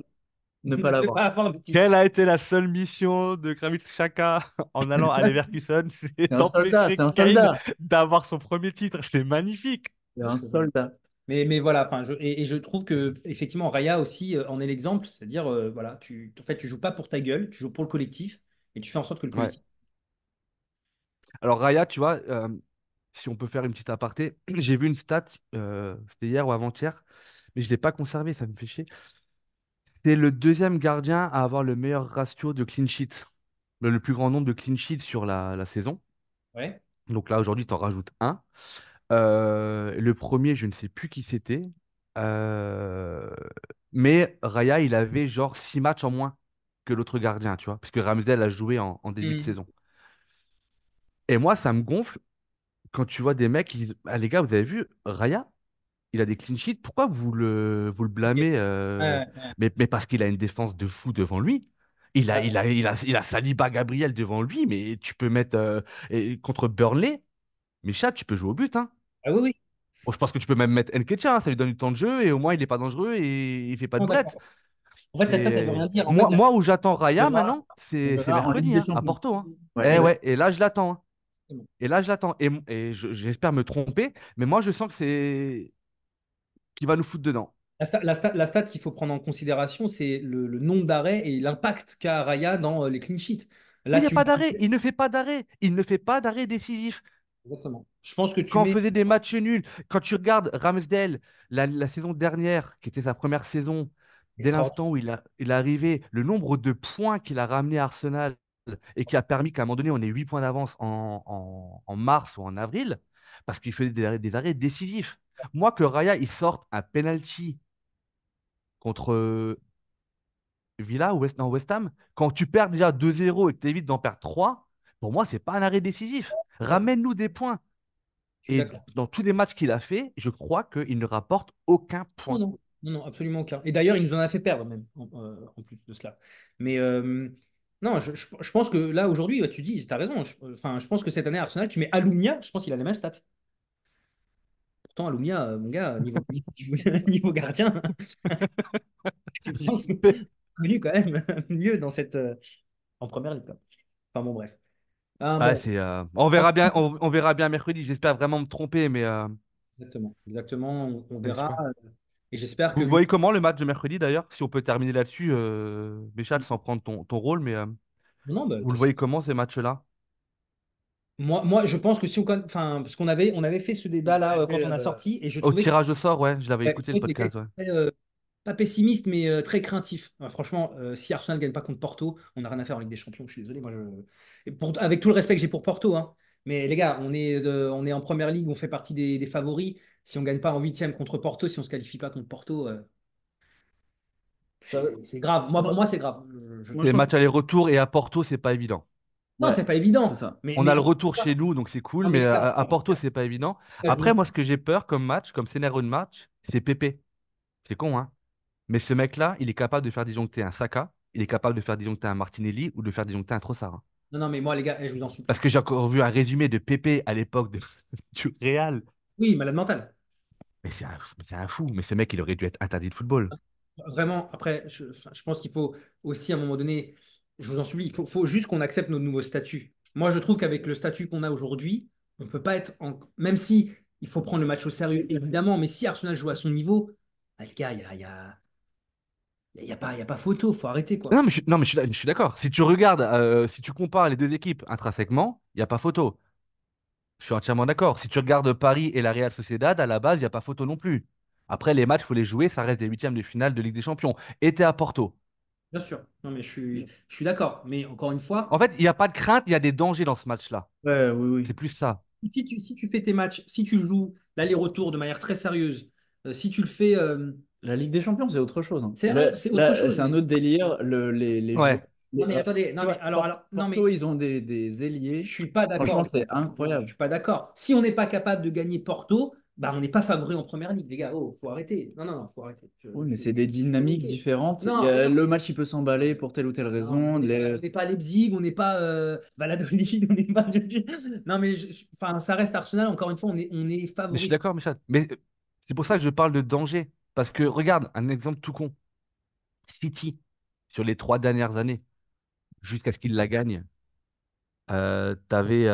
Ne pas Ne l'avoir. pas avoir le titre. Quelle a été la seule mission de Granit Xhaka en allant à Leverkusen? C'est C'est un soldat, c'est d'empêcher un Kane soldat. d'avoir son premier titre. C'est magnifique. C'est un soldat. Mais voilà, enfin, et je trouve que effectivement Raya aussi en est l'exemple, c'est-à-dire voilà, en fait, tu joues pas pour ta gueule, tu joues pour le collectif et tu fais en sorte que le Ouais. collectif. Alors Raya, tu vois, si on peut faire une petite aparté, j'ai vu une stat, c'était hier ou avant-hier, mais je ne l'ai pas conservé, ça me fait chier. C'est le deuxième gardien à avoir le meilleur ratio de clean sheet, le plus grand nombre de clean sheets sur la saison. Ouais. Donc là, aujourd'hui, tu en rajoutes un. Le premier, je ne sais plus qui c'était. Euh, Mais Raya, il avait genre 6 matchs en moins que l'autre gardien, tu vois, parce que Ramsdale a joué en début de Hmm. saison. Et moi, ça me gonfle quand tu vois des mecs qui disent ah, les gars, vous avez vu, Raya, il a des clean sheets, pourquoi vous le Ok. blâmez Ouais, ouais, mais parce qu'il a une défense de fou devant lui. ouais. Il a Saliba Gabriel devant lui, mais tu peux mettre et contre Burnley, mais chat, tu peux jouer au but, hein. Ah oui, oui, Bon, je pense que tu peux même mettre Nketiah, hein, ça lui donne du temps de jeu et au moins il n'est pas dangereux et il fait pas de non, boulette. d'accord. En fait, sa stat, elle veut C'est rien dire. En fait, moi, moi où j'attends On Raya verra, maintenant, on c'est verra en Ligue mercredi des hein, à Champions. Porto, hein. Ouais, Eh ouais, exact. et là je l'attends, hein. Et là je l'attends. Et j'espère me tromper, mais moi je sens que c'est qu'il va nous foutre dedans. La stat qu'il faut prendre en considération, c'est le nombre d'arrêts et l'impact qu'a Raya dans les clean sheets. Mais Là, il n'y a tu me pas dis, d'arrêt, il ne fait pas d'arrêt, il ne fait pas d'arrêt décisif. Exactement. Je pense que tu Quand on mets. faisait des matchs nuls, quand tu regardes Ramsdale, la saison dernière, qui était sa première saison, dès Extraordinaire. l'instant où il est arrivé, le nombre de points qu'il a ramené à Arsenal et qui a permis qu'à un moment donné, on ait 8 points d'avance en mars ou en avril, parce qu'il faisait des arrêts décisifs. Moi, que Raya, il sorte un penalty contre Villa ou non, West Ham, quand tu perds déjà 2-0 et que tu évites d'en perdre 3, pour moi, c'est pas un arrêt décisif. Je suis d'accord. Ramène-nous des points. Je suis Et d'accord. dans tous les matchs qu'il a fait, je crois qu'il ne rapporte aucun Non, point. non, non, non, absolument aucun. Et d'ailleurs, il nous en a fait perdre même, en plus de cela. Mais non, je pense que là, aujourd'hui, ouais, tu dis, tu as raison. Enfin, je pense que cette année, Arsenal, tu mets Alumnia, je pense qu'il a les mêmes stats. Pourtant, Alumnia, mon gars, niveau gardien, je pense que connu quand même mieux dans en première ligue, quoi. Enfin, bon, bref. Ah, Ouais, bon, on verra bien, on verra bien mercredi. J'espère vraiment me tromper, mais exactement. Exactement, on je sais verra. pas. Et j'espère que Vous voyez comment le match de mercredi d'ailleurs? Si on peut terminer là-dessus, Béchal, sans prendre ton rôle, mais non, non, bah, de vous toute le façon, voyez comment ces matchs-là? moi, je pense que si enfin, parce qu'on avait fait ce débat-là quand on a sorti, et je Au trouvais tirage au sort, ouais, je l'avais ouais, je écouté le trouvais que les gars podcast, étaient ouais. pas pessimistes, mais très craintifs. Franchement, si Arsenal ne gagne pas contre Porto, on n'a rien à faire en Ligue des Champions. Je suis désolé, moi, et avec tout le respect que j'ai pour Porto, hein, mais les gars, on est en première ligue, on fait partie des favoris. Si on ne gagne pas en huitième contre Porto, si on ne se qualifie pas contre Porto, Ça- c'est grave. Pour moi, Moi, c'est grave, je moi, je Les trouve. pense. matchs aller-retour et à Porto, c'est pas évident. Non, Ouais, c'est pas c'est évident. ça. On Mais a le encore une retour chez fois, nous, donc c'est cool, non, mais mais les gars, à Porto, c'est pas évident. je vous Après, en moi, ce que j'ai peur comme match, comme scénario de match, c'est Pépé. C'est con, hein? Mais ce mec-là, il est capable de faire disjoncter un Saka, il est capable de faire disjoncter un Martinelli ou de faire disjoncter un Trossard, hein. Non, non, mais moi, les gars, je vous en Parce supplie. que j'ai encore vu un résumé de Pépé à l'époque du Real. Oui, malade mental. Mais c'est un fou. Mais ce mec, il aurait dû être interdit de football. Vraiment, après, enfin, je pense qu'il faut aussi, à un moment donné, je vous en supplie, il faut juste qu'on accepte notre nouveau statut. Moi, je trouve qu'avec le statut qu'on a aujourd'hui, on peut pas être même si il faut prendre le match au sérieux, évidemment, mais si Arsenal joue à son niveau, les gars, il y a pas photo, faut arrêter, quoi. Non, mais non, mais je suis d'accord. Si tu regardes, si tu compares les deux équipes intrinsèquement, il n'y a pas photo. Je suis entièrement d'accord. Si tu regardes Paris et la Real Sociedad, à la base, il n'y a pas photo non plus. Après, les matchs, il faut les jouer. Ça reste des huitièmes de finale de Ligue des Champions. Et t'es à Porto. Bien sûr. Non, mais je suis d'accord. Mais encore une En fois, fait, il n'y a pas de crainte, il y a des dangers dans ce match-là. Ouais, oui, C'est oui. plus ça. si tu fais tes matchs, si tu joues l'aller-retour de manière très sérieuse, si tu le fais, La Ligue des Champions, c'est autre chose, hein. c'est autre Là, chose. c'est un autre délire. Les joueurs. Ouais. Non, mais attendez, Tu non, mais vois, alors, non, Porto, mais ils ont des je ailiers. suis pas d'accord, Franchement, les gars. c'est Non, je incroyable. suis pas d'accord. Si on n'est pas capable de gagner Porto, bah, on n'est pas favori en première ligue, les gars. Oh, faut arrêter. Non, non, non, faut arrêter. Oui, mais c'est des dynamiques Ok. différentes. Non, non, Le match, il peut s'emballer pour telle ou telle non, mais raison. on n'est pas Leipzig, on n'est pas Valladolid, on n'est pas. Non, mais enfin, ça reste Arsenal. Encore une fois, on est Mais je suis favori. d'accord, Michel. Mais c'est pour ça que je parle de danger. Parce que regarde, un exemple tout con. City, sur les 3 dernières années, jusqu'à ce qu'ils la gagnent, t'avais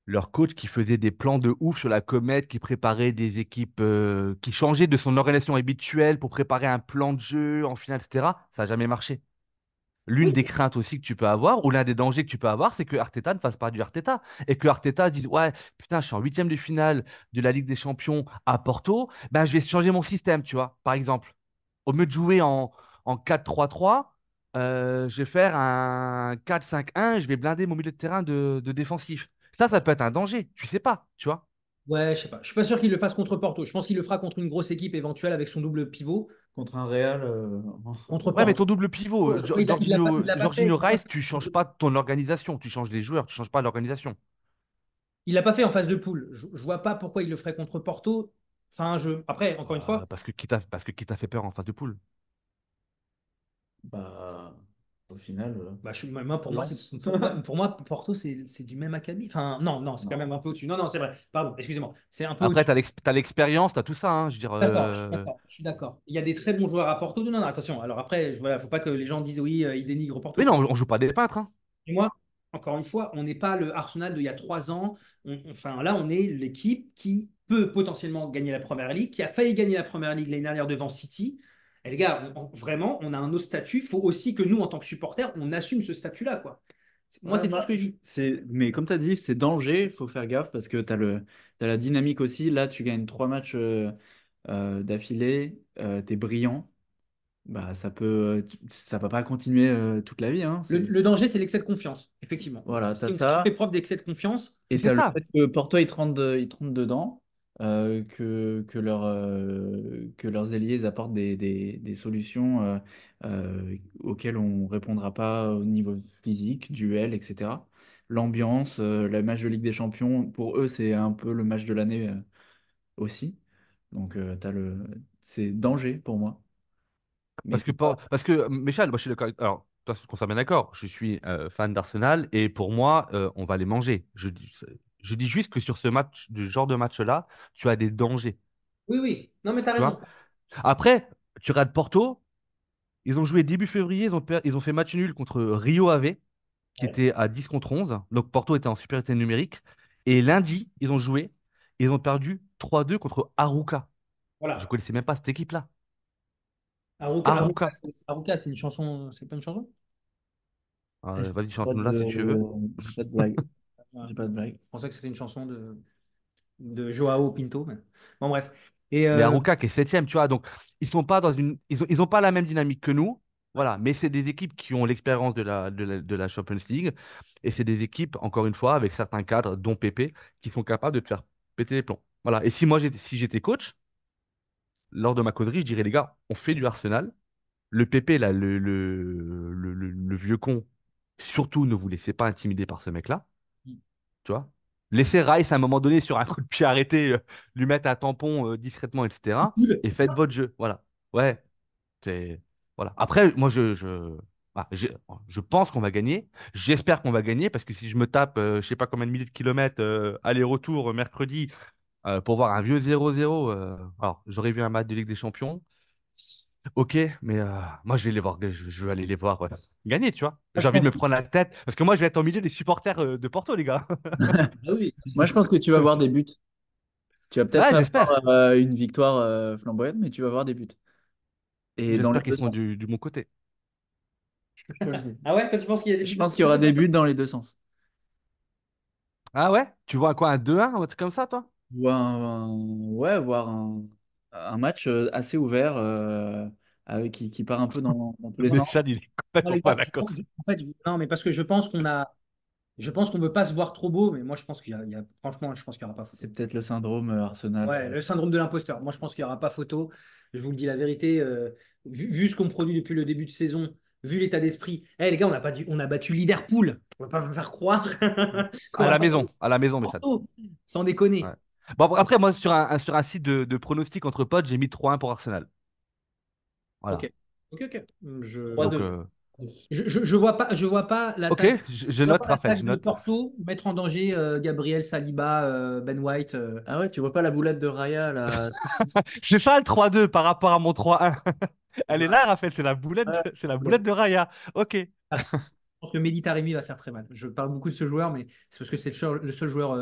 leur coach qui faisait des plans de ouf sur la comète, qui préparait des équipes, qui changeait de son organisation habituelle pour préparer un plan de jeu en finale, etc. Ça n'a jamais marché. L'une Oui, des craintes aussi que tu peux avoir, ou l'un des dangers que tu peux avoir, c'est que Arteta ne fasse pas du Arteta. Et que Arteta dise, ouais, putain, je suis en huitième de finale de la Ligue des Champions à Porto, ben, je vais changer mon système, tu vois, par exemple. Au lieu de jouer en 4-3-3, je vais faire un 4-5-1 et je vais blinder mon milieu de terrain de défensif. Ça peut être un danger, tu sais pas, tu vois. ouais, je sais pas. Je suis pas sûr qu'il le fasse contre Porto. Je pense qu'il le fera contre une grosse équipe éventuelle avec son double pivot. Contre un Real. Contre Ouais, mais Porto, ton double pivot, il l'a pas fait. Jorginho Rice, tu changes pas ton organisation, tu changes les joueurs, tu changes pas l'organisation. Il l'a pas fait en phase de poule. Je vois pas pourquoi il le ferait contre Porto. Enfin, après, encore une fois, Parce que qui t'a fait peur en phase de poule? Bah, au final, moi, pour moi, Lens. pour moi, Porto, c'est du même acabit. Enfin, non, non, c'est quand même Non. un peu au-dessus. Non, non, c'est vrai. Pardon, excusez-moi. C'est un peu Après, au-dessus. t'as l'expérience, t'as tout ça, hein, je veux dire. D'accord, je suis d'accord. Je suis d'accord. Il y a des très bons joueurs à Porto. Non, non, attention. Alors après, voilà, faut pas que les gens disent oui, ils dénigrent Porto. Oui, non, on joue pas des peintres, hein. Et moi, encore une fois, on n'est pas le Arsenal d'il y a 3 ans. Enfin, là, on est l'équipe qui peut potentiellement gagner la Première Ligue, qui a failli gagner la Première Ligue l'année dernière devant City. Et les gars, vraiment, on a un autre statut. Il faut aussi que nous, en tant que supporters, on assume ce statut-là, quoi. Moi, Ouais, c'est tout ce bah, que je dis. mais comme tu as dit, c'est danger, il faut faire gaffe parce que t'as la dynamique aussi. Là, tu gagnes 3 matchs d'affilée, tu es brillant. Bah, ça va pas continuer toute la vie. Hein. Le danger, c'est l'excès de confiance, effectivement. Voilà, Si t'as on fait ça. preuve d'excès de confiance, Et Mais c'est tu as le ça. fait que Porto, ils te rentrent dedans, que leurs ailiers ils apportent des solutions auxquelles on répondra pas au niveau physique, duel, etc. L'ambiance, le match de Ligue des Champions, pour eux, c'est un peu le match de l'année aussi. Donc, c'est danger pour moi. Mais Parce que Méchal, moi je suis d'accord. Alors, toi, qu'on soit bien d'accord, je suis fan d'Arsenal et pour moi, on va les manger. Je dis juste que sur ce match, du genre de match-là, tu as des dangers. oui, oui. Non, mais t'as Tu vois? raison. Après, tu regardes Porto, ils ont joué début février, ils ont fait match nul contre Rio Ave, qui Ouais. était à 10 contre 11. Donc Porto était en supériorité numérique. Et lundi, ils ont joué, ils ont perdu 3-2 contre Arouca. Je Voilà. connaissais même pas cette équipe-là. Haruka, Arouca. Haruka, c'est une chanson, c'est pas une chanson? Vas-y, pas chante-nous là si tu veux. de, pas de blague. Ouais. J'ai pas de blague. Je pensais que c'était une chanson de Joao Pinto. Mais... Bon, bref. Et Mais Haruka qui est septième, tu vois, donc ils sont pas dans une, ils ont pas la même dynamique que nous, ouais. voilà. Mais c'est des équipes qui ont l'expérience de la Champions League, et c'est des équipes, encore une fois, avec certains cadres, dont Pépé, qui sont capables de te faire péter les plombs. Voilà. Et si j'étais coach, lors de ma connerie, je dirais les gars, on fait du Arsenal. Le Pépé là, le vieux con, surtout ne vous laissez pas intimider par ce mec-là, tu vois. Laissez Rice à un moment donné sur un coup de pied arrêté, lui mettre un tampon discrètement, etc. Et faites votre jeu. Voilà. Ouais, c'est. Voilà. Après, moi, voilà, je pense qu'on va gagner. J'espère qu'on va gagner parce que si je me tape, je sais pas combien de milliers de kilomètres aller-retour mercredi pour voir un vieux 0-0, alors j'aurais vu un match de Ligue des Champions. Ok, mais moi, je vais les voir, je vais aller les voir gagner, tu vois. Moi, J'ai je envie de pense me que... prendre la tête parce que moi, je vais être au milieu des supporters de Porto, les gars. Ah oui, Moi, je pense que tu vas avoir des buts. Tu vas peut-être Ouais, pas j'espère. avoir une victoire flamboyante, mais tu vas avoir des buts. Et dans les J'espère qu'ils deux seront sens. du bon côté. Je te le dis. Ah ouais, toi, tu penses qu'il y a des Je buts pense qu'il y aura des buts dans les deux sens. Ah ouais? Tu vois quoi, un 2-1 ou un truc comme ça, toi? Ouais, voir un match assez ouvert qui part un peu dans tous les Le sens. chat, il est Non, complètement les pas gars, d'accord. en fait, non, mais parce que je pense qu'on veut pas se voir trop beau, mais moi, je pense franchement, je pense qu'il y aura pas photo. C'est peut-être le syndrome Arsenal. Ouais, le syndrome de l'imposteur. Moi, je pense qu'il y aura pas photo. Je vous le dis la vérité, vu ce qu'on produit depuis le début de saison, vu l'état d'esprit. Eh les gars, on a battu Liverpool. On va pas me faire croire qu'on va pas battre À la maison, mais ça. Porto, sans Ouais. déconner. Bon, après, moi, sur un site de pronostic entre potes, j'ai mis 3-1 pour Arsenal. Ok, Voilà. ok, ok. Donc, 3-2. Je vois pas ok, l'attaque. je Je vois note, pas Raphaël, l'attaque je de note. Porto mettre en danger Gabriel Saliba, Ben White. Ah ouais, tu vois pas la boulette de Raya là. C'est ça le 3-2 par rapport à mon 3-1. Elle est là, Raphaël, Ouais, c'est la boulette. boulette de Raya. Ok. Je pense que Mehdi Taremi va faire très mal. Je parle beaucoup de ce joueur, mais c'est parce que c'est le seul joueur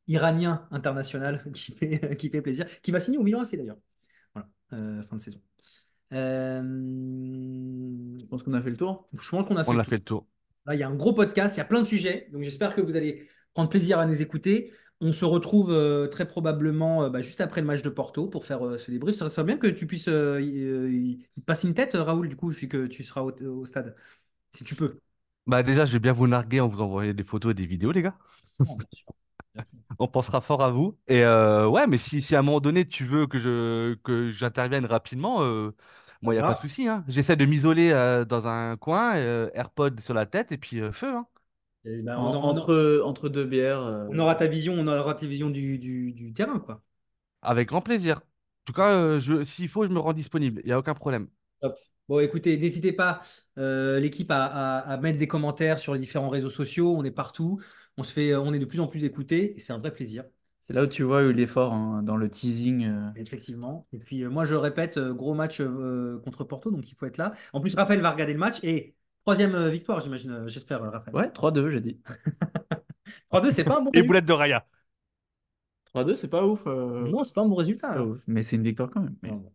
iranien international qui fait plaisir, qui va signer au Milan AC d'ailleurs. Voilà, fin de saison. Euh, Je pense qu'on a fait le tour. je pense qu'on a fait On le a tour. fait le tour. Là, il y a un gros podcast, il y a plein de sujets, donc j'espère que vous allez prendre plaisir à nous écouter. On se retrouve très probablement juste après le match de Porto pour faire ce débrief. Ça serait bien que tu puisses y passer une tête, Raoul, du coup, vu que tu seras au stade, si tu peux. Bah déjà, je vais bien vous narguer en vous envoyant des photos et des vidéos, les gars. Non, bien sûr. Bien sûr. On pensera fort à vous. Et ouais, mais si à un moment donné tu veux que j'intervienne rapidement, On moi, il n'y a pas de verra. souci, hein. J'essaie de m'isoler dans un coin, AirPod sur la tête, et puis feu, hein. Et ben, Entre deux bières. on aura ta vision du terrain, quoi. Avec grand plaisir. En tout cas, s'il faut, je me rends disponible. Il n'y a aucun problème. Top. Bon, écoutez, n'hésitez pas, l'équipe, à mettre des commentaires sur les différents réseaux sociaux. On est partout. On est de plus en plus écoutés et c'est un vrai plaisir, C'est là où tu vois où il est fort hein, dans le teasing. effectivement. Et puis, moi, je répète, gros match contre Porto, donc il faut être là. En plus, Raphaël va regarder le match et troisième victoire, j'imagine, j'espère, Raphaël. Ouais, 3-2, j'ai dit. 3-2, c'est pas un bon Et résultat. boulette de Raya. 3-2, c'est pas ouf. Non, c'est pas un bon C'est résultat, pas là. ouf. Mais c'est une victoire quand même. Mais... Non.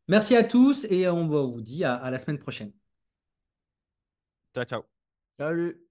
Merci à tous et on vous dit à la semaine prochaine. Ciao, ciao. Salut!